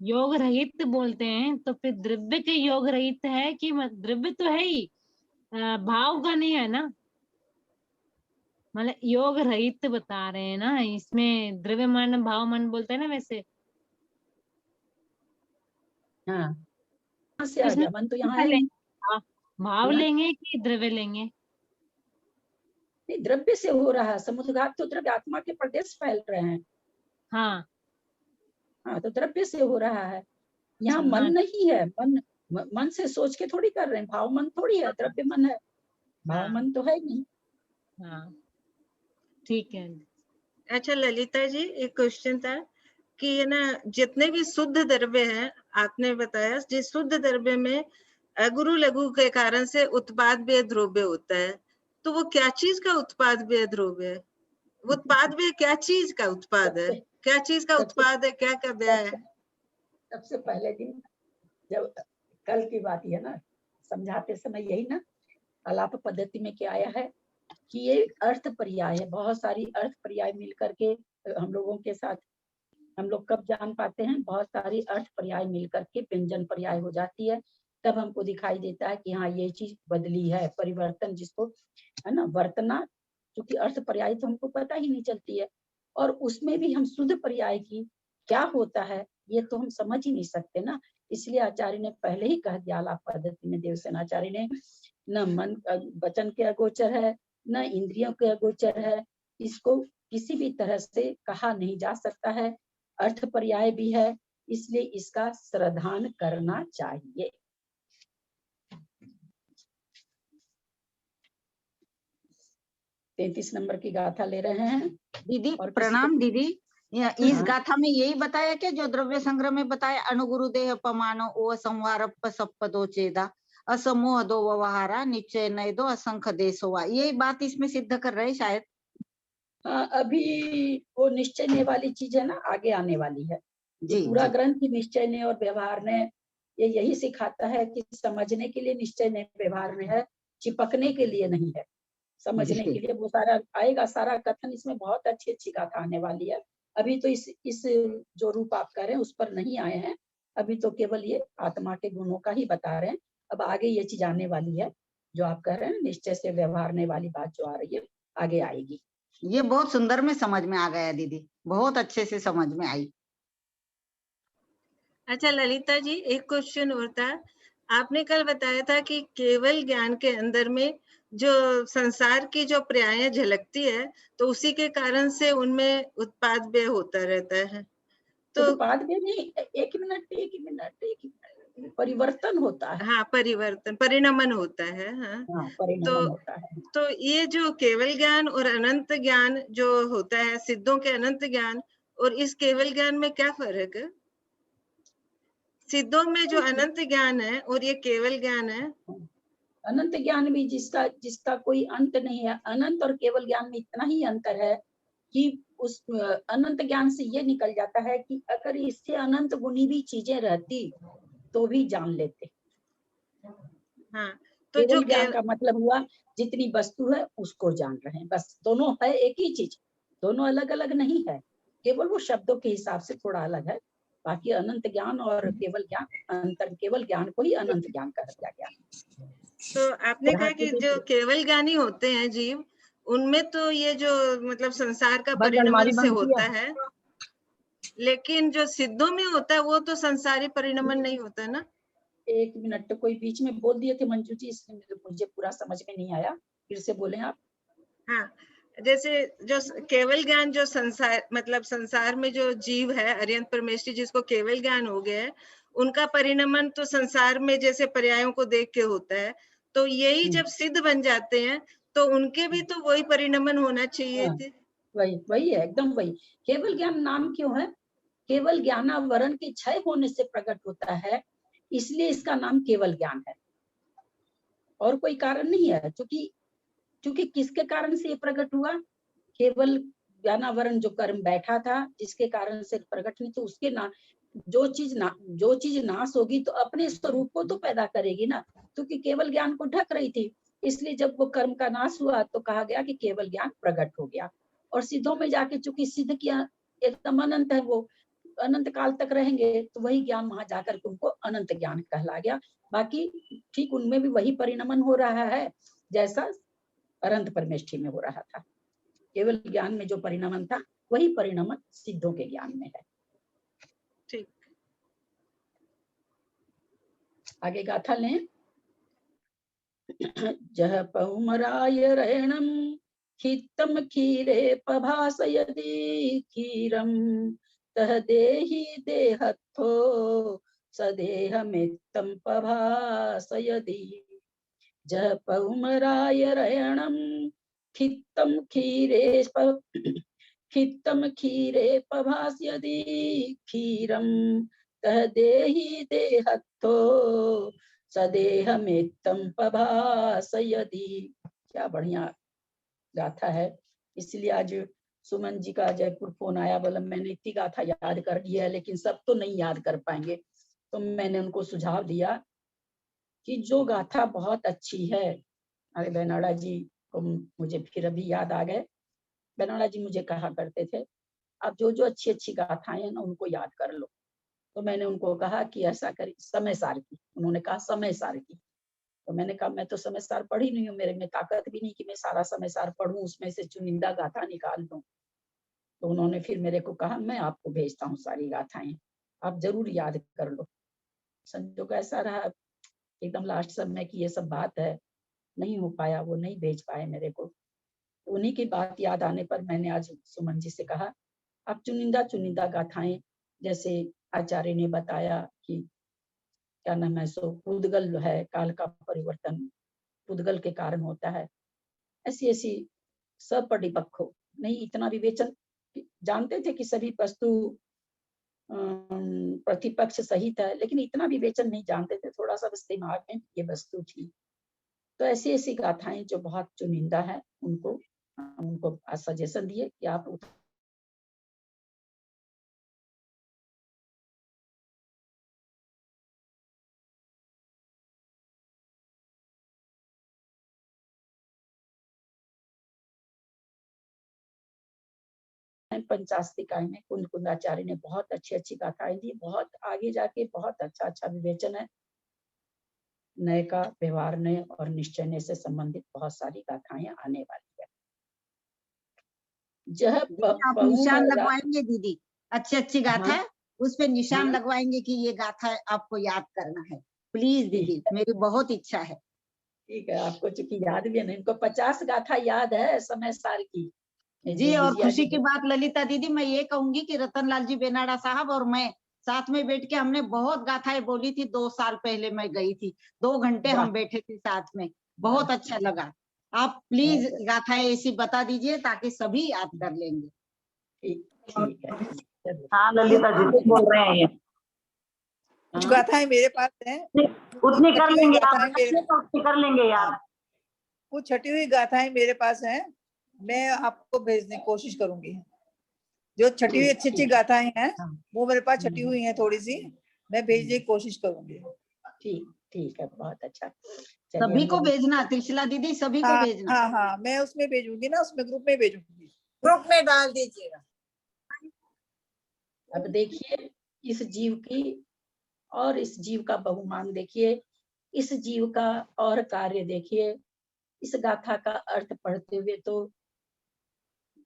योग रहित बोलते हैं तो फिर द्रव्य के योग रहित है कि द्रव्य तो है ही, भाव का नहीं है ना? मतलब योग रहित बता रहे हैं ना, इसमें द्रव्य मन भाव मन बोलते हैं ना वैसे। हाँ, कहाँ से आ इसमें गया? मन तो यहाँ है ही भाव हाँ? लेंगे कि द्रव्य लेंगे? नहीं, द्रव्य से हो रहा है। समुद्रघात तो द्रव्य आत्मा के प्रदेश फैल रहे हैं। हाँ हाँ, तो द्रव्य से हो रहा है। यहाँ मन हाँ नहीं है। मन से सोच के थोड़ी कर रहे हैं। भाव मन थोड़ी है, द्रव्य मन है। भाव हाँ मन तो है ही नहीं। हाँ ठीक है। अच्छा ललिता जी, एक क्वेश्चन था कि ये ना जितने भी शुद्ध द्रव्य हैं, आपने बताया जिस शुद्ध द्रव्य में अगुरु लघु के कारण से उत्पाद व्यय द्रव्य होता है, तो वो क्या चीज का उत्पाद व्यय द्रव्य है? उत्पाद व्यय क्या चीज का उत्पाद है? क्या चीज का उत्पाद है, क्या का व्यय है? सबसे पहले दिन जब कल की बात है ना, समझाते समय यही ना आलाप पद्धति में क्या आया है कि ये अर्थ पर्याय है। बहुत सारी अर्थ पर्याय मिल करके हम लोगों के साथ हम लोग कब जान पाते हैं? बहुत सारी अर्थ पर्याय मिल करके व्यंजन पर्याय हो जाती है, तब हमको दिखाई देता है कि हाँ ये चीज बदली है। परिवर्तन जिसको है ना, वर्तना, क्योंकि अर्थ पर्याय तो हमको पता ही नहीं चलती है, और उसमें भी हम शुद्ध पर्याय की क्या होता है ये तो हम समझ ही नहीं सकते ना। इसलिए आचार्य ने पहले ही कह दिया आलाप पद्धति में, देवसेन आचार्य ने, न मन वचन के अगोचर है, न इंद्रियों के अगोचर है, इसको किसी भी तरह से कहा नहीं जा सकता है। अर्थ पर्याय भी है, इसलिए इसका श्रद्धान करना चाहिए। तैतीस नंबर की गाथा ले रहे हैं दीदी और प्रणाम दीदी। इस हाँ। गाथा में यही बताया कि जो द्रव्य संग्रह में बताया, अणुगुरु देह पमानो ओ संवार सप्पदो चेदा असमोह दो व्यवहारा निश्चय नय दो असंख्य देश हुआ, यही बात इसमें सिद्ध कर रहे शायद। हाँ, अभी वो निश्चय ने वाली चीज है ना, आगे आने वाली है। ये जी पूरा जी ग्रंथ ही निश्चय ने और व्यवहार ने ये यही सिखाता है कि समझने के लिए निश्चय ने व्यवहार ने है, चिपकने के लिए नहीं है। समझने जी के लिए वो सारा आएगा, सारा कथन इसमें बहुत अच्छी अच्छी गाथा आने वाली है। अभी तो इस जो रूप आप कह रहे हैं उस पर नहीं आए हैं, अभी तो केवल ये आत्मा के गुणों का ही बता रहे हैं। अब आगे ये चीज आने वाली है जो आप कह रहे हैं, निश्चय से व्यवहारने वाली बात जो आ रही है आगे आएगी। ये बहुत सुंदर में समझ में आ गया दीदी, बहुत अच्छे से समझ में आई। अच्छा ललिता जी, एक क्वेश्चन और था। आपने कल बताया था कि केवल ज्ञान के अंदर में जो संसार की जो पर्यायें झलकती है, तो उसी के कारण से उनमें उत्पाद व्यय होता रहता है। तो उत्पाद में नहीं, एक मिनट परिवर्तन होता है। हाँ, परिवर्तन, परिणमन होता है। हाँ, हाँ, परिणमन होता है। तो ये जो केवल ज्ञान और अनंत ज्ञान जो होता है, सिद्धों के अनंत ज्ञान और इस केवल ज्ञान में क्या फर्क है? सिद्धों में जो अनंत ज्ञान है और ये केवल ज्ञान है। अनंत ज्ञान भी जिसका कोई अंत नहीं है। अनंत और केवल ज्ञान में इतना ही अंतर है कि उस अनंत ज्ञान से ये निकल जाता है कि अगर इससे अनंत गुनी भी चीजें रहती तो भी जान लेते। हाँ, तो जो केवल ज्ञान का मतलब हुआ जितनी वस्तु है उसको जान रहे हैं, बस। दोनों है एक ही चीज, दोनों अलग अलग नहीं है, केवल वो शब्दों के हिसाब से थोड़ा अलग है। बाकी अनंत ज्ञान और केवल ज्ञान अंतर, केवल ज्ञान को ही अनंत ज्ञान कहा गया। तो आपने कहा कि जो केवल ज्ञानी होते हैं जीव, उनमें तो ये जो मतलब संसार का परिणमन से होता है, लेकिन जो सिद्धों में होता है वो तो संसारी परिणमन नहीं होता है ना। एक मिनट, तो कोई बीच में बोल दिए थे मंजू जी, इसलिए मुझे पूरा समझ में नहीं आया, फिर से बोले आप। हाँ, जैसे जो केवल ज्ञान जो संसार मतलब संसार में जो जीव है अर्यंत परमेष्टि जिसको केवल ज्ञान हो गया है, उनका परिणमन तो संसार में जैसे पर्यायों को देख के होता है, तो यही जब सिद्ध बन जाते हैं तो उनके भी तो वही परिणमन होना चाहिए थे। वही है, एकदम वही। केवल ज्ञान नाम क्यों है? केवल ज्ञानावरण के क्षय होने से प्रकट होता है, इसलिए इसका नाम केवल ज्ञान है, और कोई कारण नहीं है। क्योंकि किसके कारण से ये प्रकट हुआ? केवल ज्ञानावरण जो कर्म बैठा था जिसके कारण से प्रकट नहीं, तो उसके ना जो चीज नाश होगी तो अपने स्वरूप को तो पैदा करेगी ना, क्योंकि केवल ज्ञान को ढक रही थी। इसलिए जब वो कर्म का नाश हुआ तो कहा गया कि केवल ज्ञान प्रकट हो गया। और सिद्धों में जाके चूंकि सिद्ध किया एकदम अनंत है, वो अनंत काल तक रहेंगे, तो वही ज्ञान वहां जाकर के उनको अनंत ज्ञान कहला गया। बाकी ठीक उनमें भी वही परिणमन हो रहा है जैसा अनंत परमेष्ठी में हो रहा था। केवल ज्ञान में जो परिणमन था वही परिणमन सिद्धों के ज्ञान में है। ठीक। आगे गाथा लें। जह पहुमराय रहणम खित्तम खीरे पभासयति खीरम तह देहि देहत्थो सदेहमित्तम पभासयति। जह पहुमराय रहणम खित्तम खीरे पभासयति खीरम तह देहि देहत्थो सदेहमित्तम पभासयति। क्या बढ़िया गाथा है। इसलिए आज सुमन जी का जयपुर फोन आया, बोला मैंने इतनी गाथा याद कर दी है लेकिन सब तो नहीं याद कर पाएंगे, तो मैंने उनको सुझाव दिया कि जो गाथा बहुत अच्छी है, अरे बेनाड़ा जी को मुझे फिर अभी याद आ गए। बेनाड़ा जी मुझे कहा करते थे आप जो जो अच्छी अच्छी गाथाएं हैं ना उनको याद कर लो। तो मैंने उनको कहा कि ऐसा करिए समय सार की। उन्होंने कहा समय सार की, तो मैंने कहा मैं तो समय सार पढ़ी नहीं हूँ, मेरे में ताकत भी नहीं कि मैं सारा समय सार पढ़ूं, उसमें से चुनिंदा गाथा निकाल दूं। तो उन्होंने फिर मेरे को कहा मैं आपको भेजता हूँ सारी गाथाएं, आप जरूर याद कर लो। संजोग ऐसा रहा एकदम लास्ट समय की ये सब बात है, नहीं हो पाया, वो नहीं भेज पाए मेरे को। उन्हीं की बात याद आने पर मैंने आज सुमन जी से कहा आप चुनिंदा चुनिंदा गाथाएं, जैसे आचार्य ने बताया कि क्या नाम है सो पुद्गल है, काल का परिवर्तन पुद्गल के कारण होता है, ऐसी ऐसी सपरिपक्व नहीं, इतना विवेचन जानते थे कि सभी वस्तु प्रतिपक्ष सहित है, लेकिन इतना विवेचन नहीं जानते थे, थोड़ा सा बस दिमाग में ये वस्तु थी। तो ऐसी ऐसी गाथाएं जो बहुत चुनिंदा है उनको सजेशन दिए कि आप पंचास्तिकाएं में कुंद कुंदाचार्य ने बहुत अच्छी अच्छी गाथाएं दी, बहुत आगे जाके बहुत अच्छा अच्छा विवेचन है। नए का व्यवहार नए और निश्चय नए से संबंधित बहुत सारी गाथाएं आने वाली है। आप निशान लगवाएंगे दीदी, अच्छी अच्छी गाथा है उस पे निशान लगवाएंगे कि ये गाथा आपको याद करना है, प्लीज दीदी, मेरी बहुत इच्छा है। ठीक है, आपको चूंकि याद भी है ना, इनको 50 गाथा याद है समय सार की जी। और खुशी की बात ललिता दीदी, मैं ये कहूंगी कि रतनलाल जी बेनाड़ा साहब और मैं साथ में बैठ के हमने बहुत गाथाएं बोली थी। 2 साल पहले मैं गई थी, 2 घंटे हम बैठे थे साथ में, बहुत अच्छा लगा। आप प्लीज गाथाएं ऐसी बता दीजिए ताकि सभी याद कर लेंगे। ठीक है। हाँ ललिता जी बोल रहे हैं, ये कुछ गाथाएं मेरे पास हैं, उतनी कर लेंगे उतनी कर लेंगे यार। कुछ छटी हुई गाथाएं मेरे पास हैं, मैं आपको भेजने की कोशिश करूंगी। जो छटी हुई अच्छी अच्छी गाथाएं हैं वो मेरे पास छटी हुई हैं, थोड़ी सी मैं भेजने की कोशिश करूंगी। ठीक है, बहुत अच्छा। सभी को भेजना, त्रिशला दीदी सभी को भेजना। हाँ, मैं उसमें भेजूंगी ना, उसमें ग्रुप में भेजूंगी, ग्रुप में डाल दीजिएगा। अब देखिए इस जीव की और इस जीव का बहुमान देखिए, इस जीव का और कार्य देखिए। इस गाथा का अर्थ पढ़ते हुए तो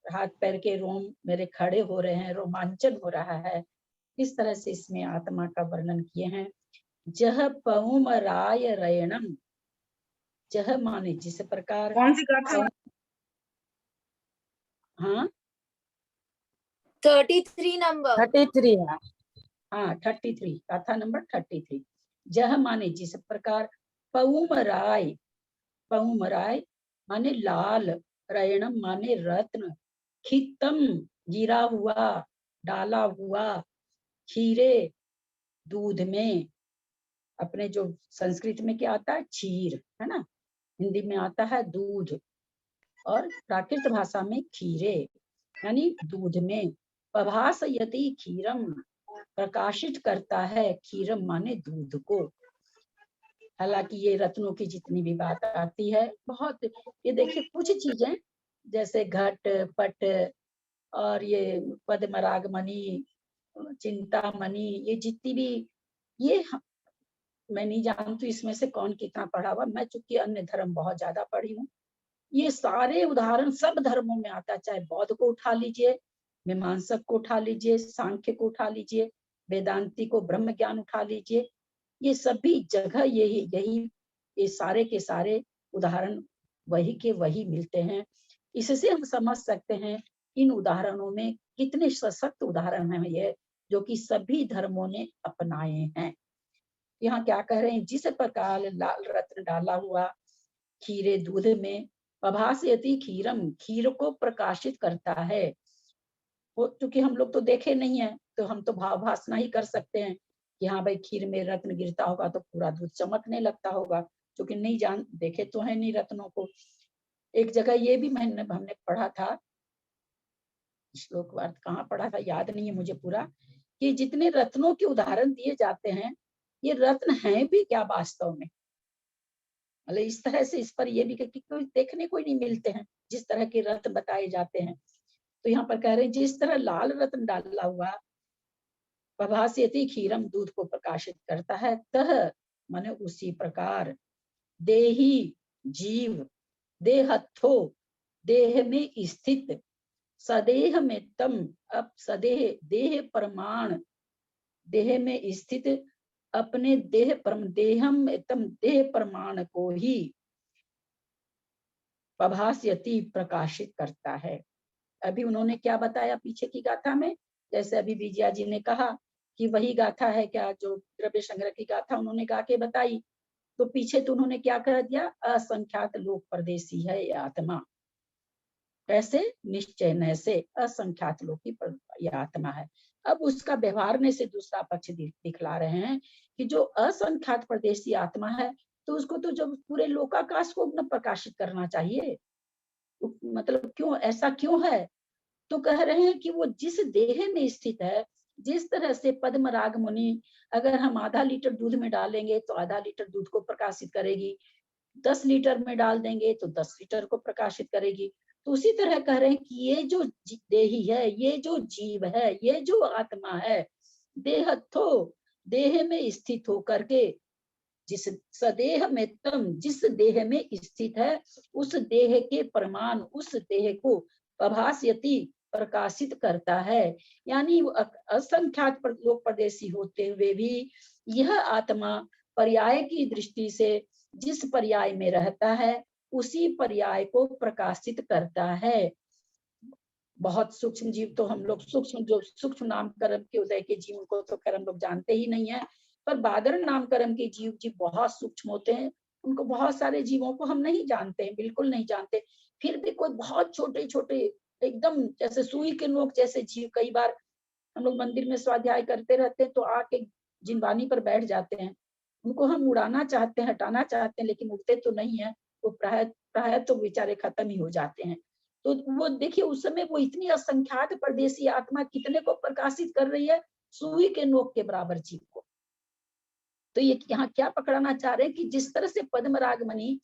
हाथ पैर के रोम मेरे खड़े हो रहे हैं, रोमांचन हो रहा है। इस तरह से इसमें आत्मा का वर्णन किए हैं। जह पहुम राय रयणम, जह माने जिस प्रकार, कौन सी गाथा? हाँ 33 नंबर 33 है। हाँ 33, गाथा नंबर 33। जह माने जिस प्रकार, पहुम राय माने लाल, रयणम माने रत्न, खित्तम गिरा हुआ, डाला हुआ, खीरे दूध में, अपने जो संस्कृत में क्या आता है क्षीर है ना, हिंदी में आता है दूध, और प्राकृत भाषा में खीरे यानी दूध में। पभासयति खीरम, प्रकाशित करता है, खीरम माने दूध को। हालांकि ये रत्नों की जितनी भी बात आती है बहुत, ये देखिए कुछ चीजें जैसे घट पट और ये पद्मरागमणि, चिंतामणि, ये जितनी भी, ये मैं नहीं जानती इसमें से कौन कितना पढ़ा हुआ। मैं चूंकि अन्य धर्म बहुत ज्यादा पढ़ी हूँ, ये सारे उदाहरण सब धर्मों में आता है, चाहे बौद्ध को उठा लीजिए, मीमांसक को उठा लीजिए, सांख्य को उठा लीजिए, वेदांती को ब्रह्म ज्ञान उठा लीजिए, ये सभी जगह यही यही ये सारे के सारे उदाहरण वही के वही मिलते हैं। इससे हम समझ सकते हैं इन उदाहरणों में कितने सशक्त उदाहरण हैं ये, जो कि सभी धर्मों ने अपनाए हैं। यहाँ क्या कह रहे हैं, जिस प्रकार लाल रत्न डाला हुआ खीरे दूध में, प्रभासयति खीरम, खीर को प्रकाशित करता है। वो क्योंकि हम लोग तो देखे नहीं है, तो हम तो भाव भासना ही कर सकते हैं कि हाँ भाई खीर में रत्न गिरता होगा तो पूरा दूध चमकने लगता होगा, क्योंकि नहीं जान देखे तो है नहीं रत्नों को। एक जगह ये भी हमने पढ़ा था, श्लोक अर्थ कहाँ पढ़ा था याद नहीं है मुझे पूरा, कि जितने रत्नों के उदाहरण दिए जाते हैं ये रत्न हैं भी क्या वास्तव में, मतलब इस तरह से इस पर ये भी कोई देखने को ही नहीं मिलते हैं जिस तरह के रत्न बताए जाते हैं। तो यहाँ पर कह रहे हैं जिस तरह लाल रत्न डाला हुआ प्रभासयति खीरम, दूध को प्रकाशित करता है, तह माने उसी प्रकार देही जीव देहत्थो, देह में स्थित, सदेह में तम, अब सदेह देह प्रमाण, देह में स्थित अपने देह देहम तम, देह प्रमाण को ही प्रभासयति प्रकाशित करता है। अभी उन्होंने क्या बताया पीछे की गाथा में, जैसे अभी विजया जी ने कहा कि वही गाथा है क्या जो द्रव्य संग्रह की गाथा उन्होंने गा के बताई, तो पीछे तो उन्होंने क्या कह दिया, असंख्यात लोक परदेशी है ये आत्मा, कैसे निश्चय न से असंख्यात लोक की यह आत्मा है। अब उसका व्यवहार में से दूसरा पक्ष दिखला रहे हैं कि जो असंख्यात परदेशी आत्मा है तो उसको तो जब पूरे लोकाकाश को न प्रकाशित करना चाहिए, मतलब क्यों ऐसा क्यों है, तो कह रहे हैं कि वो जिस देह में स्थित है, जिस तरह से पद्मराग मुनि अगर हम आधा लीटर दूध में डालेंगे तो आधा लीटर दूध को प्रकाशित करेगी, 10 लीटर में डाल देंगे तो 10 लीटर को प्रकाशित करेगी। तो उसी तरह कह रहे हैं कि ये जो देही है, ये जो जीव है, ये जो आत्मा है, देहत्थो, देह में स्थित होकर के, जिस सदेह में तम, जिस देह में स्थित है उस देह के प्रमाण, उस देह को प्रभासयति प्रकाशित करता है। यानी असंख्यात लोक परदेशी होते हुए भी यह आत्मा पर्याय की दृष्टि से जिस पर्याय में रहता है उसी पर्याय को प्रकाशित करता है। बहुत सूक्ष्म जीव तो हम लोग सूक्ष्म नाम कर्म के उदय के जीव को तो कर्म लोग जानते ही नहीं है, पर बादर नाम कर्म के जीव बहुत सूक्ष्म होते हैं, उनको बहुत सारे जीवों को हम नहीं जानते हैं, बिल्कुल नहीं जानते। फिर भी कोई बहुत छोटे छोटे एकदम जैसे सुई के नोक जैसे जीव, कई बार हम लोग मंदिर में स्वाध्याय करते रहते हैं तो आके जिनवानी पर बैठ जाते हैं, उनको हम उड़ाना चाहते हैं, हटाना चाहते हैं, लेकिन उड़ते तो नहीं है, वो प्राय तो बेचारे खत्म ही हो जाते हैं। तो वो देखिए उस समय वो इतनी असंख्यात परदेशी आत्मा कितने को प्रकाशित कर रही है, सुई के नोक के बराबर जीव को। तो ये यहाँ क्या पकड़ाना चाह रहे हैं कि जिस तरह से पद्मराग मणि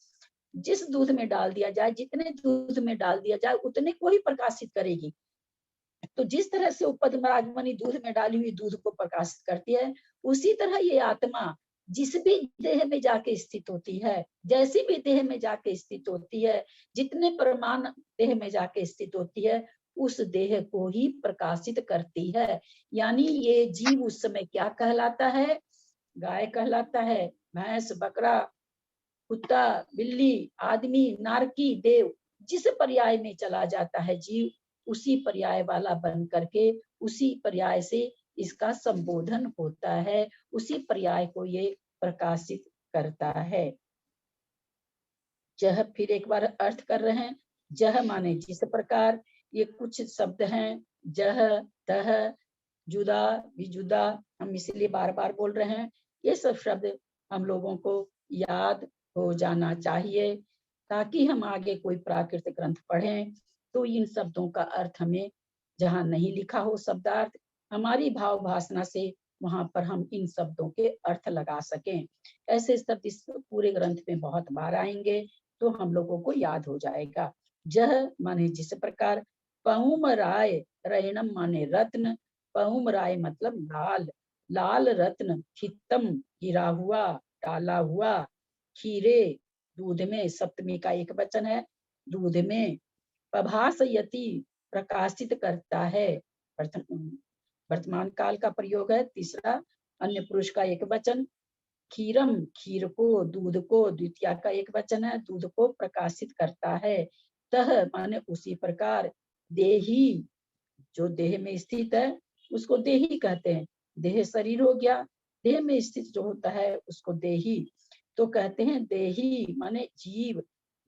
जिस दूध में डाल दिया जाए, जितने दूध में डाल दिया जाए उतने को ही प्रकाशित करेगी। तो जिस तरह से पद्मराग मणि दूध में डाली हुई दूध को प्रकाशित करती है, उसी तरह ये आत्मा जिस भी देह में जाके स्थित होती है, जैसी भी देह में जाके स्थित होती है, जितने प्रमाण देह में जाके स्थित होती है, उस देह को ही प्रकाशित करती है। यानी ये जीव उस समय क्या कहलाता है, गाय कहलाता है, भैंस, बकरा, कुत्ता, बिल्ली, आदमी, नारकी, देव, जिस पर्याय में चला जाता है जीव, उसी पर्याय वाला बन करके उसी पर्याय से इसका संबोधन होता है, उसी पर्याय को ये प्रकाशित करता है। जह फिर एक बार अर्थ कर रहे हैं, जह माने जिस प्रकार, ये कुछ शब्द हैं, जह, तह, जुदा, विजुदा, हम इसलिए बार बार बोल रहे हैं, ये सब शब्द हम लोगों को याद हो जाना चाहिए, ताकि हम आगे कोई प्राकृतिक ग्रंथ पढ़ें तो इन शब्दों का अर्थ हमें जहाँ नहीं लिखा हो शब्दार्थ, हमारी भाव भासना से वहां पर हम इन शब्दों के अर्थ लगा सकें। ऐसे शब्द इस पूरे ग्रंथ में बहुत बार आएंगे तो हम लोगों को याद हो जाएगा। जह माने जिस प्रकार, पहुम राय, रैणम माने रत्न, पहुम राय मतलब लाल, लाल रत्न, खित्तम गिरा हुआ, डाला हुआ, खीरे दूध में, सप्तमी का एक वचन है, दूध में। प्रभासयति प्रकाशित करता है, वर्तमान काल का प्रयोग है। तीसरा अन्य पुरुष का एक वचन। क्षीरम खीर को, दूध को, द्वितीया का एक वचन है, दूध को प्रकाशित करता है। तह माने उसी प्रकार, देही जो देह में स्थित है उसको देही कहते हैं। देह शरीर हो गया, देह में स्थित जो होता है उसको देही। तो कहते हैं देही माने जीव,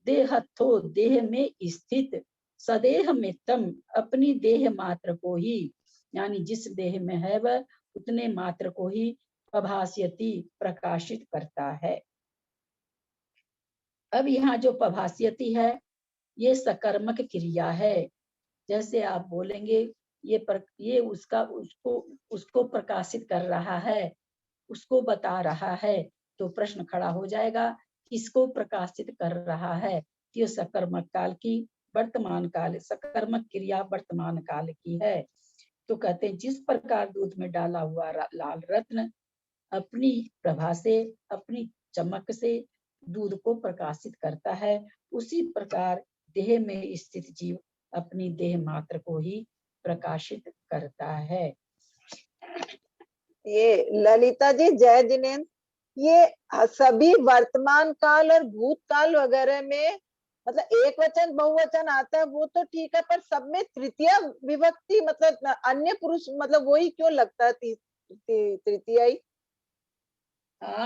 देहत्थो देह में स्थित, सदेह में तम अपनी देह मात्र को ही, यानी जिस देह में है वह उतने मात्र को ही प्रभास्यति प्रकाशित करता है। अब यहाँ जो प्रभास्यति है ये सकर्मक क्रिया है। जैसे आप बोलेंगे ये उसको प्रकाशित कर रहा है, उसको बता रहा है, तो प्रश्न खड़ा हो जाएगा किसको प्रकाशित कर रहा है। ये सकर्मक काल की वर्तमान काल, सकर्मक क्रिया वर्तमान काल की है। तो कहते हैं जिस प्रकार दूध में डाला हुआ लाल रत्न अपनी प्रभा से, अपनी चमक से दूध को प्रकाशित करता है, उसी प्रकार देह में स्थित जीव अपनी देह मात्र को ही प्रकाशित करता है। ये ललिता जी, जय जिनेन्द्र, ये सभी वर्तमान काल और भूतकाल वगैरह में मतलब एक वचन बहुवचन आता है वो तो ठीक है, पर सब में तृतीया विभक्ति मतलब अन्य पुरुष मतलब वही क्यों लगता है तृतीया ही?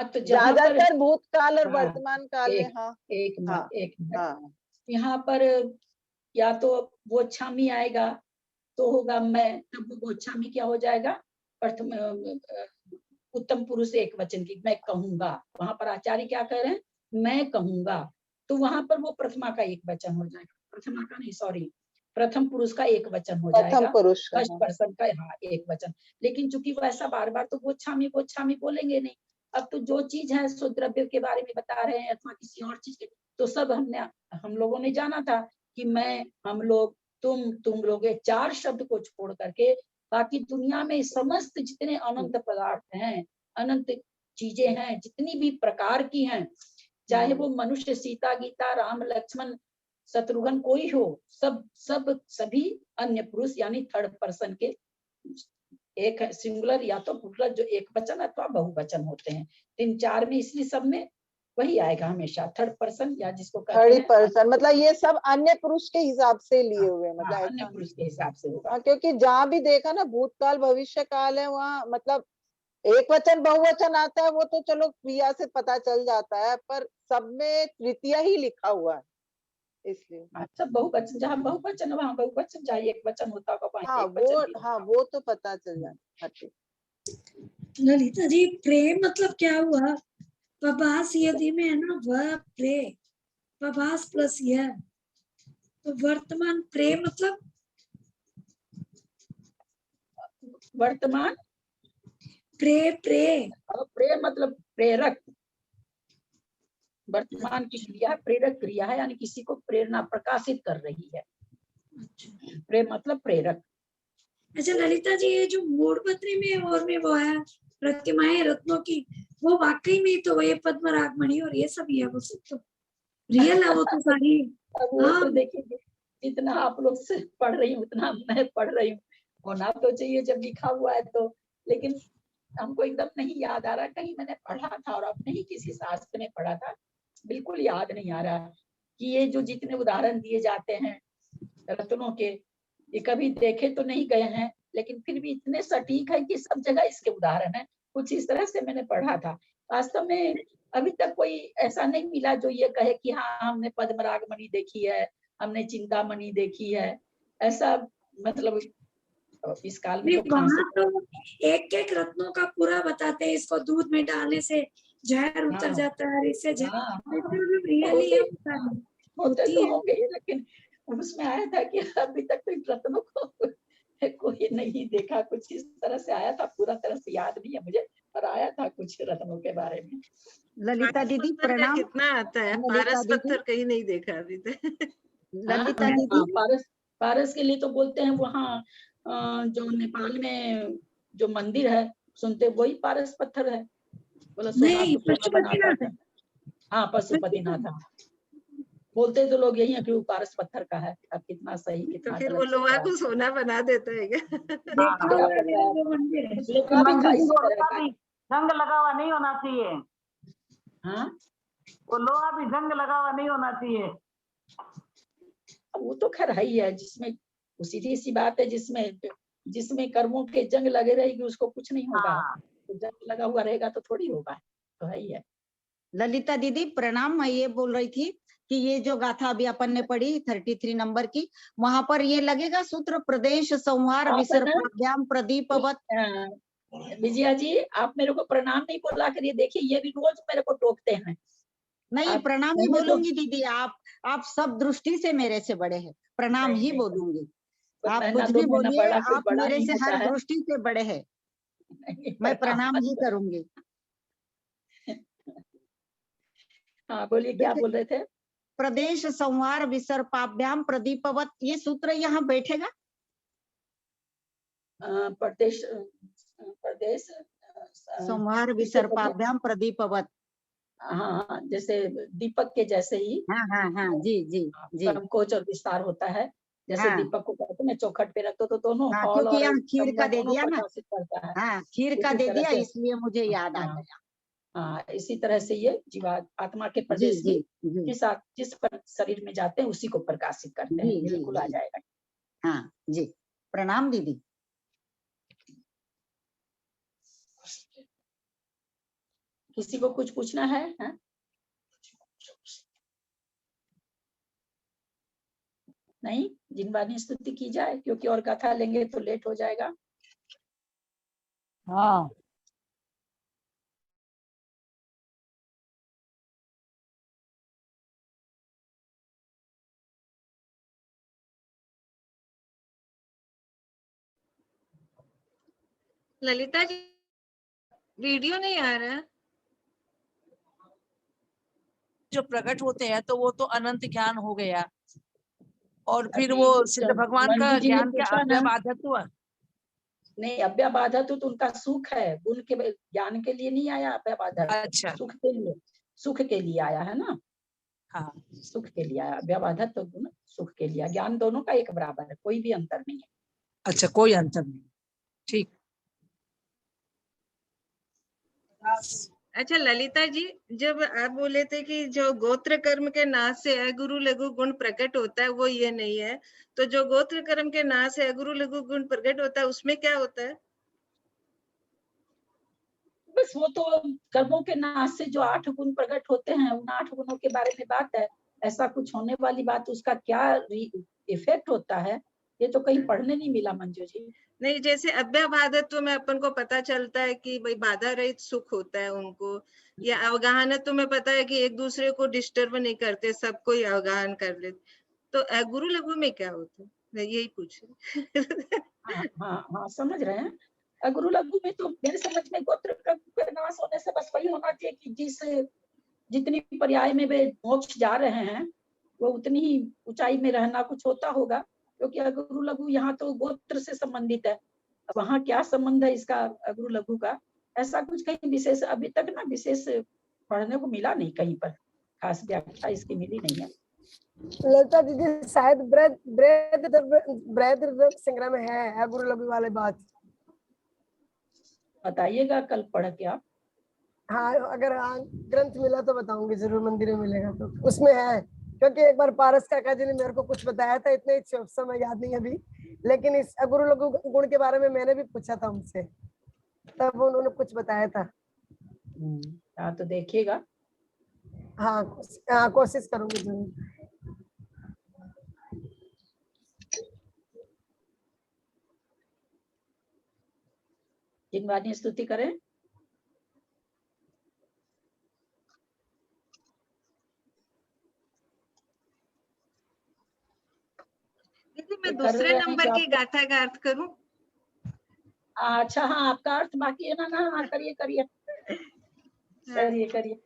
तो ज्यादातर भूतकाल और वर्तमान काल में। यहाँ पर या तो वो छामी आएगा तो होगा मैं, तब वो छामी क्या हो जाएगा, प्रथम उत्तम पुरुष एक वचन की मैं कहूंगा। वहां पर आचार्य क्या कह रहे हैं, मैं कहूंगा, तो वहां पर वो प्रथमा का एक वचन हो जाएगा, प्रथमा का नहीं सॉरी प्रथम पुरुष का एक वचन हो जाएगा, फर्स्ट पर्सन का एक वचन। लेकिन चूंकि वैसा बार बार तो वो छामी बोलेंगे नहीं। अब तो जो चीज है सो द्रव्य के बारे में बता रहे हैं अथवा किसी और चीज के, तो सब हम लोगों ने जाना था कि मैं, हम लोग, तुम लोग, ये चार शब्द को छोड़ करके बाकी दुनिया में समस्त जितने अनंत पदार्थ हैं, अनंत चीजें हैं, जितनी भी प्रकार की हैं, चाहे वो मनुष्य, सीता, गीता, राम, लक्ष्मण, शत्रुघ्न कोई हो, सभी अन्य पुरुष यानी थर्ड पर्सन के एक सिंगुलर या तो प्लुरल जो एक वचन अथवा बहुवचन होते हैं। इन चार में इसलिए सब में वही आएगा हमेशा, थर्ड पर्सन या जिसको थर्ड पर्सन, मतलब ये सब अन्य पुरुष के हिसाब से लिए हुए, मतलब अन्य पुरुष के हिसाब से होगा। क्योंकि जहाँ भी देखा ना भूतकाल भविष्य काल है वहाँ मतलब एक वचन बहुवचन आता है वो तो चलो क्रिया से पता चल जाता है, पर सब में तृतीया ही लिखा हुआ है इसलिए। सब बहुवचन, जहाँ बहुवचन वहाँ बहुवचन, जहाँ एक वचन होता होगा वो तो पता चल जाता है। ललिता जी, प्रेम मतलब क्या हुआ? प्रभास यदि में है ना वह प्रे, प्रभास प्लस यह, तो वर्तमान प्रेम मतलब वर्तमान प्रे मतलब प्रेरक। वर्तमान की क्रिया प्रेरक क्रिया है, यानी किसी को प्रेरणा प्रकाशित कर रही है। प्रेम मतलब प्रेरक। अच्छा ललिता जी, ये जो मूढ़पत्री में और में वो है प्रतिमाएं रत्नों की, वो वाकई में तो ये पद्मरागमणि और ये सब ही है, वो सब तो रियल है, वो तो सारी। तो देखिए जितना आप लोग से पढ़ रही हूँ उतना मैं पढ़ रही हूँ, होना तो चाहिए जब लिखा हुआ है तो, लेकिन हमको एकदम नहीं याद आ रहा। कहीं मैंने पढ़ा था और अपने ही किसी शास्त्र में पढ़ा था, बिल्कुल याद नहीं आ रहा कि ये जो जितने उदाहरण दिए जाते हैं रत्नों के, ये कभी देखे तो नहीं गए हैं, लेकिन फिर भी इतने सटीक है कि सब जगह इसके उदाहरण है। कुछ इस तरह से मैंने पढ़ा था। वास्तव में अभी तक कोई ऐसा नहीं मिला जो ये कहे कि हाँ हमने पद्मरागमणि देखी है, हमने चिंतामणि देखी है, ऐसा मतलब इस काल में तो एक एक रत्नों का पूरा बताते हैं, इसको दूध में डालने से जहर उतर जाता है, इससे रियली होते तो होंगे, लेकिन उसमें आया था कि अभी तक तो रत्नों को कोई नहीं देखा, कुछ इस तरह से आया था, पूरा तरह से याद नहीं है मुझे, पर आया था कुछ रत्नों के बारे में। ललिता दीदी प्रणाम। कितना आता है, पारस पत्थर कहीं नहीं देखा अभी तक। ललिता दीदी, पारस के लिए तो बोलते हैं वहाँ जो नेपाल में जो मंदिर है सुनते वही पारस पत्थर है, बोला सोना पशुपतिनाथ है। हाँ पशुपतिनाथ, बोलते तो लोग यही है कि वो पारस पत्थर का है। अब कितना सही तो कितना फिर वो गलत लोहा सोच रहा को है। सोना बना देता है क्या? देखा हुआ है मेरे जो मंदिर है। लोहा भी था इसी तरह का। जंग लगा हुआ नहीं होना चाहिए। हाँ वो लोहा भी जंग लगा हुआ नहीं होना चाहिए। वो तो खैर है ही है, जिसमें सीधी सी बात है, जिसमें कर्मों के जंग लगे रहेगी उसको कुछ नहीं होगा। तो जंग लगा हुआ रहेगा तो थोड़ी होगा, तो है ही है। ललिता दीदी प्रणाम, मैं ये बोल रही थी कि ये जो गाथा अभी अपन ने पढ़ी 33 नंबर की, वहां पर ये लगेगा सूत्र प्रदेश संहार विसर्पाभ्याम प्रदीपवत। विजया जी आप मेरे को प्रणाम नहीं बोला करिए, देखिए ये भी रोज मेरे को टोकते हैं। नहीं प्रणाम ही बोलूंगी दीदी, आप सब दृष्टि से मेरे से बड़े हैं, प्रणाम ही बोलूंगी। आप कुछ भी बोलिए, आप मेरे से हर दृष्टि से बड़े हैं, मैं प्रणाम ही करूंगी। हाँ बोलिए, क्या बोल रहे थे? प्रदेश संहार विसर्पाभ्याम प्रदीपवत, ये सूत्र यहाँ बैठेगा? प्रदेश संहार विसर्पाभ्याम प्रदीपवत। हाँ जैसे दीपक के जैसे ही। हाँ जी जी जी। संकोच और विस्तार होता है, जैसे दीपक को कहते हैं चौखट पे रखते तो दोनों हॉल और यहाँ खीर का दे दिया ना, करता है। हाँ खीर का दे दिया, इसलिए मुझे याद आ गया। हाँ इसी तरह से ये जीवा आत्मा के प्रदेश जिस पर शरीर में जाते हैं उसी को प्रकाशित करते हैं। बिल्कुल आ जाएगा। हाँ जी, प्रणाम दीदी। किसी को कुछ पूछना है? नहीं, जिनवानी स्तुति की जाए, क्योंकि और कथा लेंगे तो लेट हो जाएगा। हाँ ललिता जी वीडियो नहीं आ रहा है। जो प्रकट होते हैं तो वो तो अनंत ज्ञान हो गया, और फिर वो सिद्ध भगवान का ज्ञान क्या अव्यबाधत्व हुआ? नहीं, अव्यबाधत्व तो उनका सुख है, गुण के ज्ञान के लिए नहीं आया अव्यबाधत्व। अच्छा, सुख के लिए आया है ना। हाँ सुख के लिए आया, अव्यबाधत्व गुण सुख के लिए। ज्ञान दोनों का एक बराबर है, कोई भी अंतर नहीं है। अच्छा, कोई अंतर नहीं, ठीक। अच्छा ललिता जी, जब आप बोले थे कि जो गोत्र कर्म के नाश से अगुरु लघु गुण प्रकट होता है वो ये नहीं है, तो जो गोत्र कर्म के नाश से अगुरु लघु गुण प्रकट होता है उसमें क्या होता है? बस वो तो कर्मों के नाश से जो 8 गुण प्रकट होते हैं, उन 8 गुणों के बारे में बात है। ऐसा कुछ होने वाली बात, उसका क्या इफेक्ट होता है ये तो कहीं पढ़ने नहीं मिला मंजू जी। नहीं, जैसे अव्यबाधत्व में अपन को पता चलता है कि भाई बाधा रहित सुख होता है उनको, या अवगाहनत्व में पता है कि एक दूसरे को डिस्टर्ब नहीं करते, सबको ही अवगाहन कर लेते, तो गुरु लघु में क्या होता है? मैं यही पूछ हाँ समझ रहे हैं। गुरु लघु में तो मेरे समझ में गोत्र का नाश होने से बस वही होना चाहिए कि जितनी पर्याय में वे मोक्ष जा रहे हैं वो उतनी ही ऊंचाई में रहना कुछ होता होगा, क्योंकि गुरु लघु यहाँ तो गोत्र से संबंधित है। वहाँ क्या संबंध है इसका गुरु लघु का, ऐसा कुछ कहीं विशेष अभी तक ना विशेष पढ़ने को मिला नहीं, कहीं पर खास व्याख्या इसकी मिली नहीं है। ललिता दीदी शायद बृहद संग्रह में है गुरु लघु वाले बात, बताइएगा कल पढ़ के आप। हाँ अगर ग्रंथ मिला तो बताऊंगी जरूर, मंदिर में मिलेगा तो उसमें है, क्योंकि एक बार पारस काका जी ने मेरे को कुछ बताया था, इतने समय याद नहीं अभी, लेकिन इस गुरु लघु गुण के बारे में मैंने भी पूछा था उनसे, तब उन्होंने कुछ बताया था। हाँ तो देखिएगा। हाँ कोशिश करूंगी जरूर। जिनवानी स्तुति करें। मैं दूसरे नंबर की गाथा का अर्थ करूं? अच्छा हाँ, आपका अर्थ बाकी है ना। हाँ करिए करिए करिए करिए।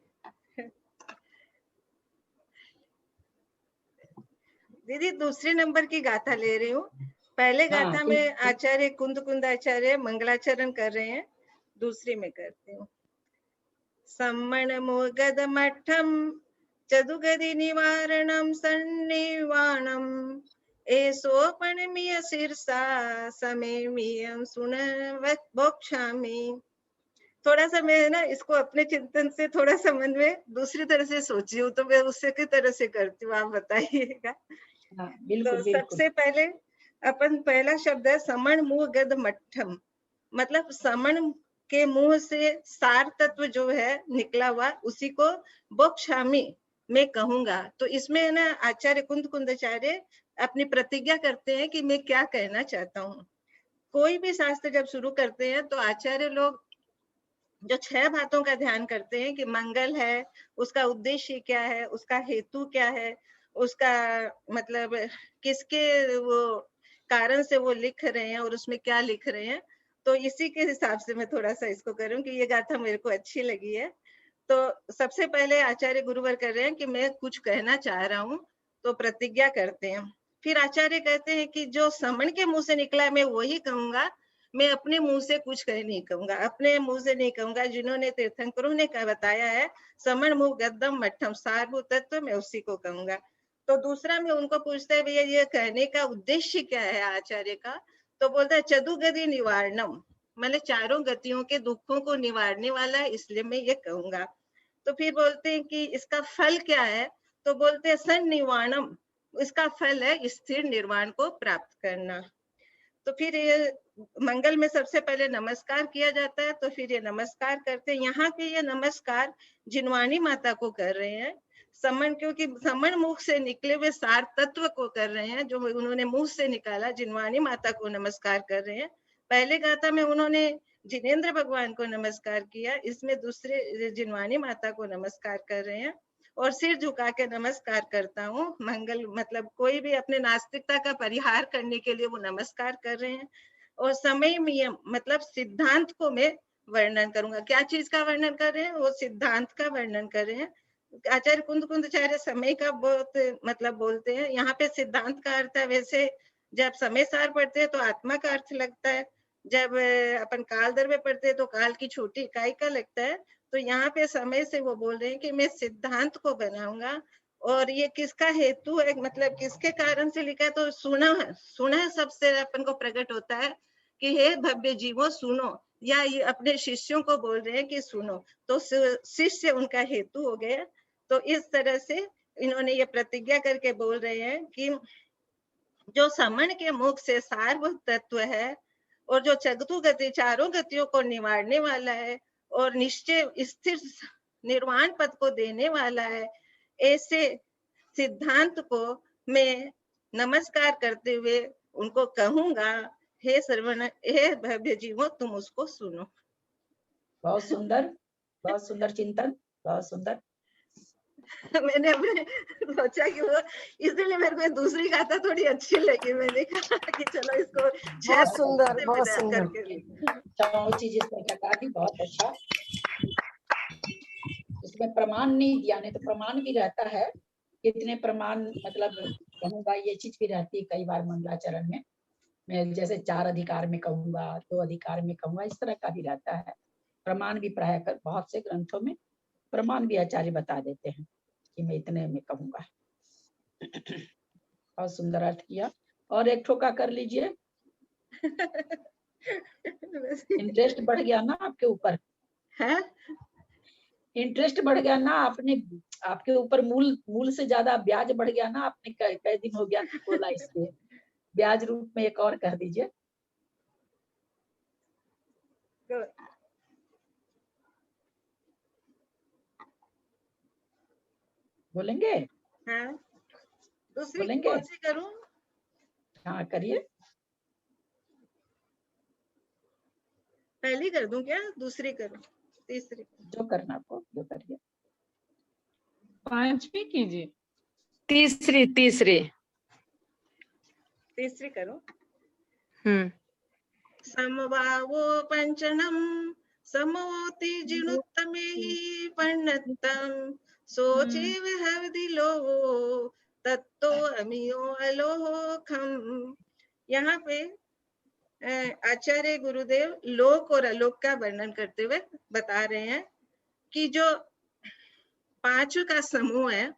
दीदी दूसरे नंबर की गाथा ले रही हूँ। पहले गाथा में आचार्य कुंद आचार्य मंगलाचरण कर रहे हैं, दूसरी में करती हूँ। सम्मण मोगद मठम चतुगति निवारणम सन्निवाणम एसोपणमीय शीर्षा समेमियम सुन बोक्षामि। थोड़ा सा मैं ना इसको अपने चिंतन से थोड़ा सा मन में दूसरी तरह से सोची हूँ, तो मैं उससे की तरह से करती हूँ, आप बताइएगा। तो सबसे पहले अपन पहला शब्द है समण मुंह गद मट्ठम, मतलब समण के मुंह से सार तत्व जो है निकला हुआ, उसी को बोक्षामि मैं कहूंगा। तो इसमें ना आचार्य कुंद कुंदाचार्य अपनी प्रतिज्ञा करते हैं कि मैं क्या कहना चाहता हूँ। कोई भी शास्त्र जब शुरू करते हैं तो आचार्य लोग जो 6 बातों का ध्यान करते हैं कि मंगल है, उसका उद्देश्य क्या है, उसका हेतु क्या है, उसका मतलब किसके वो कारण से वो लिख रहे हैं और उसमें क्या लिख रहे हैं। तो इसी के हिसाब से मैं थोड़ा सा इसको करूं कि ये गाथा मेरे को अच्छी लगी है। तो सबसे पहले आचार्य गुरुवर कर रहे हैं कि मैं कुछ कहना चाह रहा हूँ, तो प्रतिज्ञा करते हैं। फिर आचार्य कहते हैं कि जो समण के मुंह से निकला है मैं वही कहूंगा, मैं अपने मुंह से कुछ कह नहीं कहूंगा, अपने मुंह से नहीं कहूंगा, जिन्होंने तीर्थंकरों ने बताया है समण मुंह गद्दम मट्ठम सारभूत तत्व, मैं उसी को कहूंगा। तो दूसरा मैं उनको पूछता है भैया ये कहने का उद्देश्य क्या है आचार्य का, तो बोलता है चतुगति निवारणम, मतलब चारों गतियों के दुखों को निवारने वाला है, इसलिए मैं ये कहूंगा। तो फिर बोलते हैं कि इसका फल क्या है, तो बोलते हैं सन्निवाणम, इसका फल है स्थिर निर्वाण को प्राप्त करना। तो फिर ये मंगल में सबसे पहले नमस्कार किया जाता है, तो फिर ये नमस्कार करते हैं। यहाँ के ये नमस्कार जिनवाणी माता को कर रहे हैं, समण, क्योंकि समण मुख से निकले हुए सार तत्व को कर रहे हैं, जो उन्होंने मुंह से निकाला, जिनवाणी माता को नमस्कार कर रहे हैं। पहले गाथा में उन्होंने जिनेंद्र भगवान को नमस्कार किया, इसमें दूसरे जिनवाणी माता को नमस्कार कर रहे हैं। और सिर झुका के नमस्कार करता हूँ, मंगल मतलब कोई भी अपने नास्तिकता का परिहार करने के लिए वो नमस्कार कर रहे हैं। और समय नियम मतलब सिद्धांत को मैं वर्णन करूंगा। क्या चीज का वर्णन कर रहे हैं, वो सिद्धांत का वर्णन कर रहे हैं। आचार्य कुंद कुंदाचार्य समय का बहुत मतलब बोलते हैं, यहाँ पे सिद्धांत का अर्थ है। वैसे जब समय सार पढ़ते हैं तो आत्मा का अर्थ लगता है, जब अपन काल द्रव्य पढ़ते हैं तो काल की छोटी इकाई का लगता है। तो यहाँ पे समय से वो बोल रहे हैं कि मैं सिद्धांत को बनाऊंगा। और ये किसका हेतु है, मतलब किसके कारण से लिखा है, तो सुना सबसे अपन को प्रकट होता है कि हे भव्य जीवो सुनो, या ये अपने शिष्यों को बोल रहे हैं कि सुनो, तो शिष्य उनका हेतु हो गया। तो इस तरह से इन्होंने ये प्रतिज्ञा करके बोल रहे हैं कि जो समण के मुख से सारभूत तत्व है और जो चतु गति चारों गतियों को निवारने वाला है और निश्चय स्थिर निर्वाण पद को देने वाला है, ऐसे सिद्धांत को मैं नमस्कार करते हुए उनको कहूंगा, हे श्रवण, हे भव्य जीवो, तुम उसको सुनो। बहुत सुंदर चिंतन, बहुत सुंदर। मैंने अपने सोचा कि वो, इसलिए मेरे को दूसरी गाथा थोड़ी अच्छी लगी, मैंने कहा कि चलो इसको बहुत सुंदर, बहुत सुंदर चीज इसमें लगा दी, बहुत अच्छा। इसमें प्रमाण नहीं दिया, नहीं तो प्रमाण भी रहता है, कितने प्रमाण मतलब कहूंगा, ये चीज भी रहती है कई बार मंगलाचरण में। मैं जैसे 4 अधिकार में कहूंगा, 2 अधिकार में कहूंगा, इस तरह का भी रहता है। प्रमाण भी प्राय कर बहुत से ग्रंथों में प्रमाण भी आचार्य बता देते हैं कि मैं इतने में कहूंगा। बहुत सुंदर अर्थ किया। और एक ठोका कर लीजिए। इंटरेस्ट बढ़ गया ना आपके ऊपर, है इंटरेस्ट बढ़ गया ना, आपने आपके ऊपर मूल से ज्यादा ब्याज बढ़ गया ना। आपने कई दिन हो गया बोला, इसके ब्याज रूप में एक और कह दीजिए। बोलेंगे? हाँ, दूसरी बोलेंगे? कौन सी करूं? हाँ करिए। पहली कर दूं क्या, दूसरी करूं, तीसरी? जो करना आपको, जो करिए। 5वीं कीजिए। तीसरी करो। समवावो पंचनम समवोति जिनुत्तमे ही पर्णत्तम सोचेव हवदिलो तत्तो अमियो अलोकम। यहाँ पे आचार्य गुरुदेव लोक और अलोक का वर्णन करते हुए बता रहे हैं कि जो 5 का समूह है,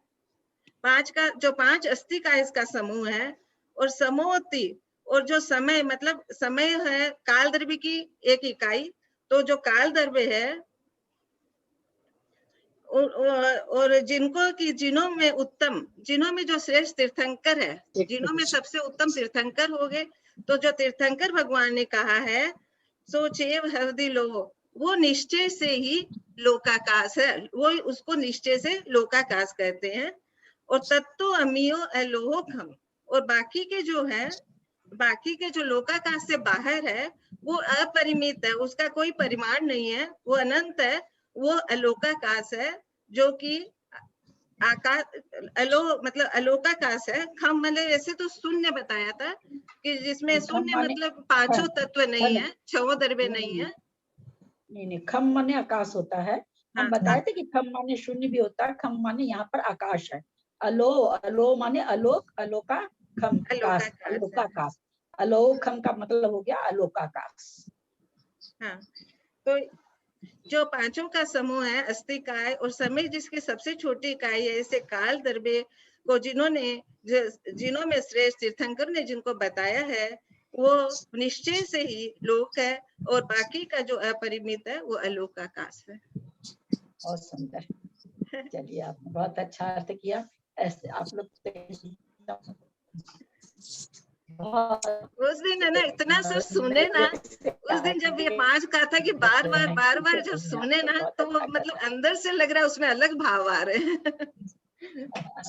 पांच अस्थि का इसका समूह है, और समोति और जो समय मतलब समय है काल द्रव्य की एक इकाई, तो जो काल द्रव्य है और जिनको की जिनों में जो श्रेष्ठ तीर्थंकर है, जिनों में सबसे उत्तम तीर्थंकर हो गए, तो जो तीर्थंकर भगवान ने कहा है सो चेव हृदय लो, वो निश्चय से ही लोकाकाश है, वो उसको निश्चय से लोकाकाश कहते हैं। और तत्तो अमियो अलोहम, और बाकी के जो लोकाकाश से बाहर है वो अपरिमित है, उसका कोई परिमाण नहीं है, वो अनंत है, वो अलोकाकाश है, जो कि आकाश मतलब अलोकाकाश है। खम मतलब ऐसे तो शून्य बताया था कि जिसमें शून्य मतलब पांचों तत्व नहीं है, छह द्रव्य नहीं है। नहीं, खम माने आकाश होता है। हम बताए थे कि खम माने शून्य भी होता है, खम माने यहाँ पर आकाश है। अलो माने अलोक, अलोका खम आकाश, अलोकाकाश। अलोकम का मतलब हो गया अलोकाकाश। हाँ, तो जो पांचों का समूह है अस्थि काय और समय जिसकी सबसे छोटी इकाई है, ऐसे काल द्रव्य को जिन्हों में श्रेष्ठ तीर्थंकर ने जिनको बताया है वो निश्चय से ही लोक है, और बाकी का जो अपरिमित है वो अलोकाकाश है। बहुत सुंदर, चलिए आपने बहुत अच्छा अर्थ किया। ऐसे आप लोग उस दिन है ना इतना सब सुने ना, उस दिन जब ये पांच कहा था कि बार बार जब सुने ना, तो वो मतलब अंदर से लग रहा है उसमें अलग भाव आ रहे हैं।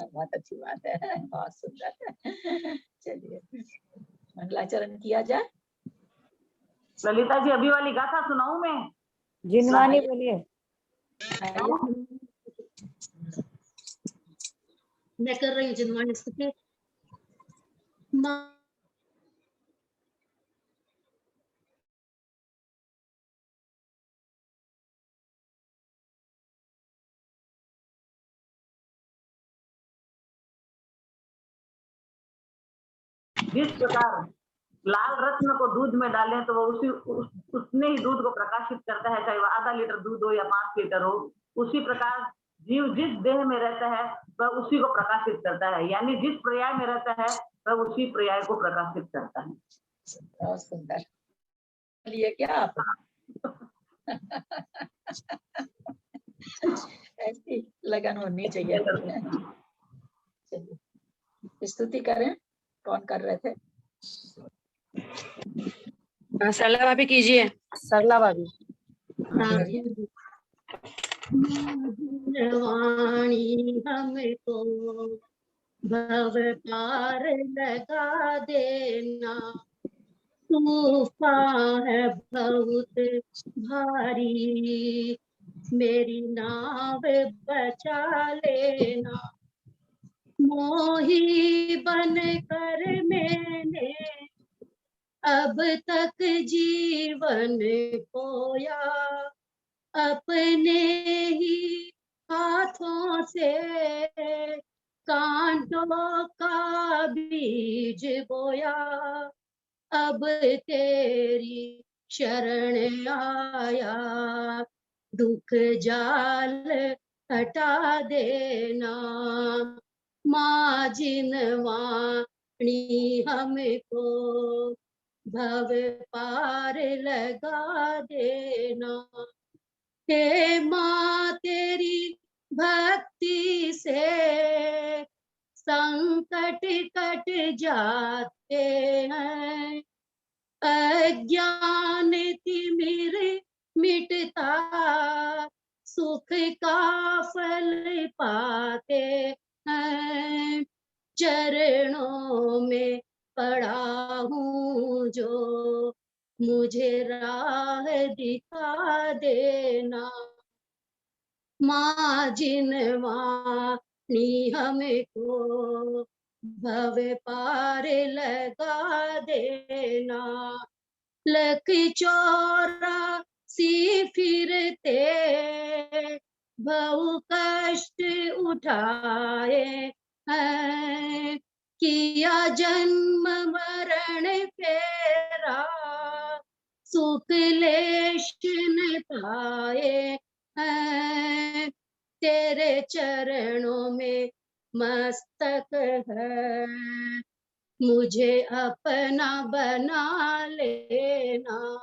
बहुत अच्छी बात है, बहुत सुंदर। चलिए मंगलाचरण किया जाए। ललिता जी अभी वाली गाथा सुनाऊं मैं? जिनवानी बोलिए। मैं कर रही हूँ जिनवानी स्तुति। जिस प्रकार लाल रत्न को दूध में डालें तो वो उसने ही दूध को प्रकाशित करता है, चाहे वो आधा लीटर दूध हो या 5 लीटर हो। उसी प्रकार जीव जिस देह में रहता है वह उसी को प्रकाशित करता है, यानी जिस पर्याय में रहता है वह उसी पर्याय को प्रकाशित करता है। बहुत सुंदर लिए क्या आप? ऐसी लगन होनी चाहिए। चलिए स्तुति करें। कौन कर रहे थे? सरला भाभी कीजिए। सरला भाभी। वाणी हमको भव पार लगा देना, तूफान है बहुत भारी, मेरी नाव बचा लेना। मोही बन कर मैंने अब तक जीवन खोया, अपने ही हाथों से कांटों का बीज बोया। अब तेरी शरण आया, दुख जाल हटा देना। माँ जिनवाणी हमको भव पार लगा देना। हे माँ तेरी भक्ति से संकट कट जाते हैं, अज्ञान तिमिर मिटता, सुख का फल पाते हैं। चरणों में पड़ा हूँ जो, मुझे राह दिखा देना। माँ जिनवाणी हमको भव पार लगा देना। लख 84 फिरते बहु कष्ट उठाए हैं, किया जन्म मरण फेरा, सुख लेश न पाए हैं। तेरे चरणों में मस्तक है। मुझे अपना बना लेना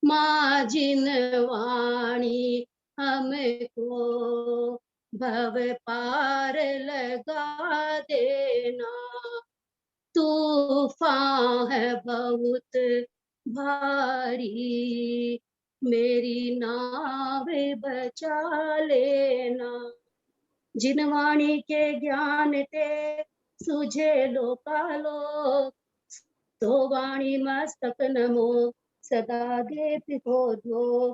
माँ जिनवाणी, हमको भव पार लगा देना। तूफान है बहुत भारी, मेरी नाव बचा लेना। जिनवाणी के ज्ञान ते सुझे लोकालोक, तो वाणी मस्तक नमो सदा देत हो दो।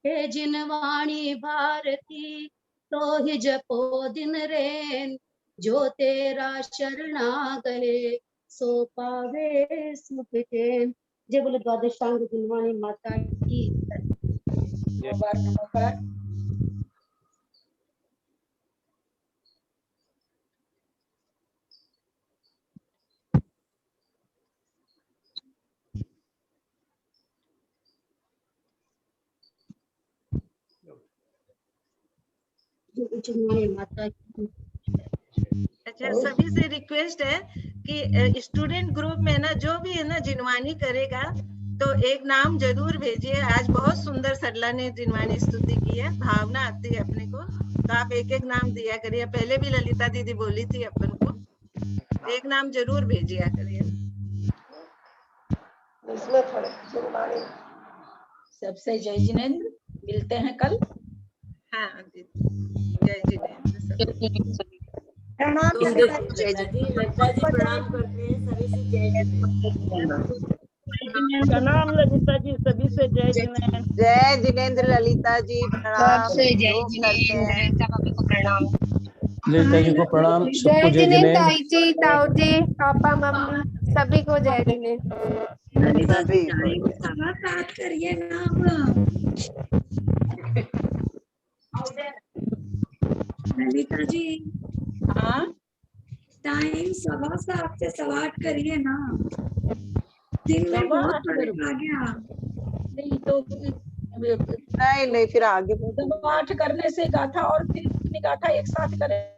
हे जिनवाणी भारती, तो ही जपो दिन रैन, जो तेरा शरणा गए सो पावे सुख चैन। जय बोले द्वादशांग जिनवाणी माता की। नमोकार। माता की। अच्छा, सभी से रिक्वेस्ट है कि स्टूडेंट ग्रुप में ना जो भी है ना जिनवानी करेगा तो एक नाम जरूर भेजिए। आज बहुत सुंदर सरला ने जिनवानी स्तुति की है, भावना आती है अपने को, तो आप एक एक नाम दिया करिए। पहले भी ललिता दीदी बोली थी अपन को, एक नाम जरूर भेजिया करिए। इसमें थोड़े जिनवानी सबसे जय जिनेंद्र, मिलते हैं कल। हाँ जय जिनेंद्र। प्रणाम लता जी प्रणाम करते हैं सभी से। जय प्रणाम ललिता जी, सभी से जय जिनेंद्र। जय जिनेंद्र ललिता जी, प्रणाम। सबसे जय लोग करते हैं। ललिता भाभी को प्रणाम। ललिता जी को प्रणाम, सबको जय जिनेंद्र, जिनेंद्र। ताई जी, ताऊ जी, पापा मम्मी सभी को जय जिनेंद्र। ललिता जी टाइम सवा 7 करिए ना ललिता जी। हाँ, टाइम 7:15 से 8:15 करिए ना, दिन में बहुत बड़े आ गया। नहीं तो नहीं फिर आगे 8 करने से गाथा और फिर गाथा एक साथ करें।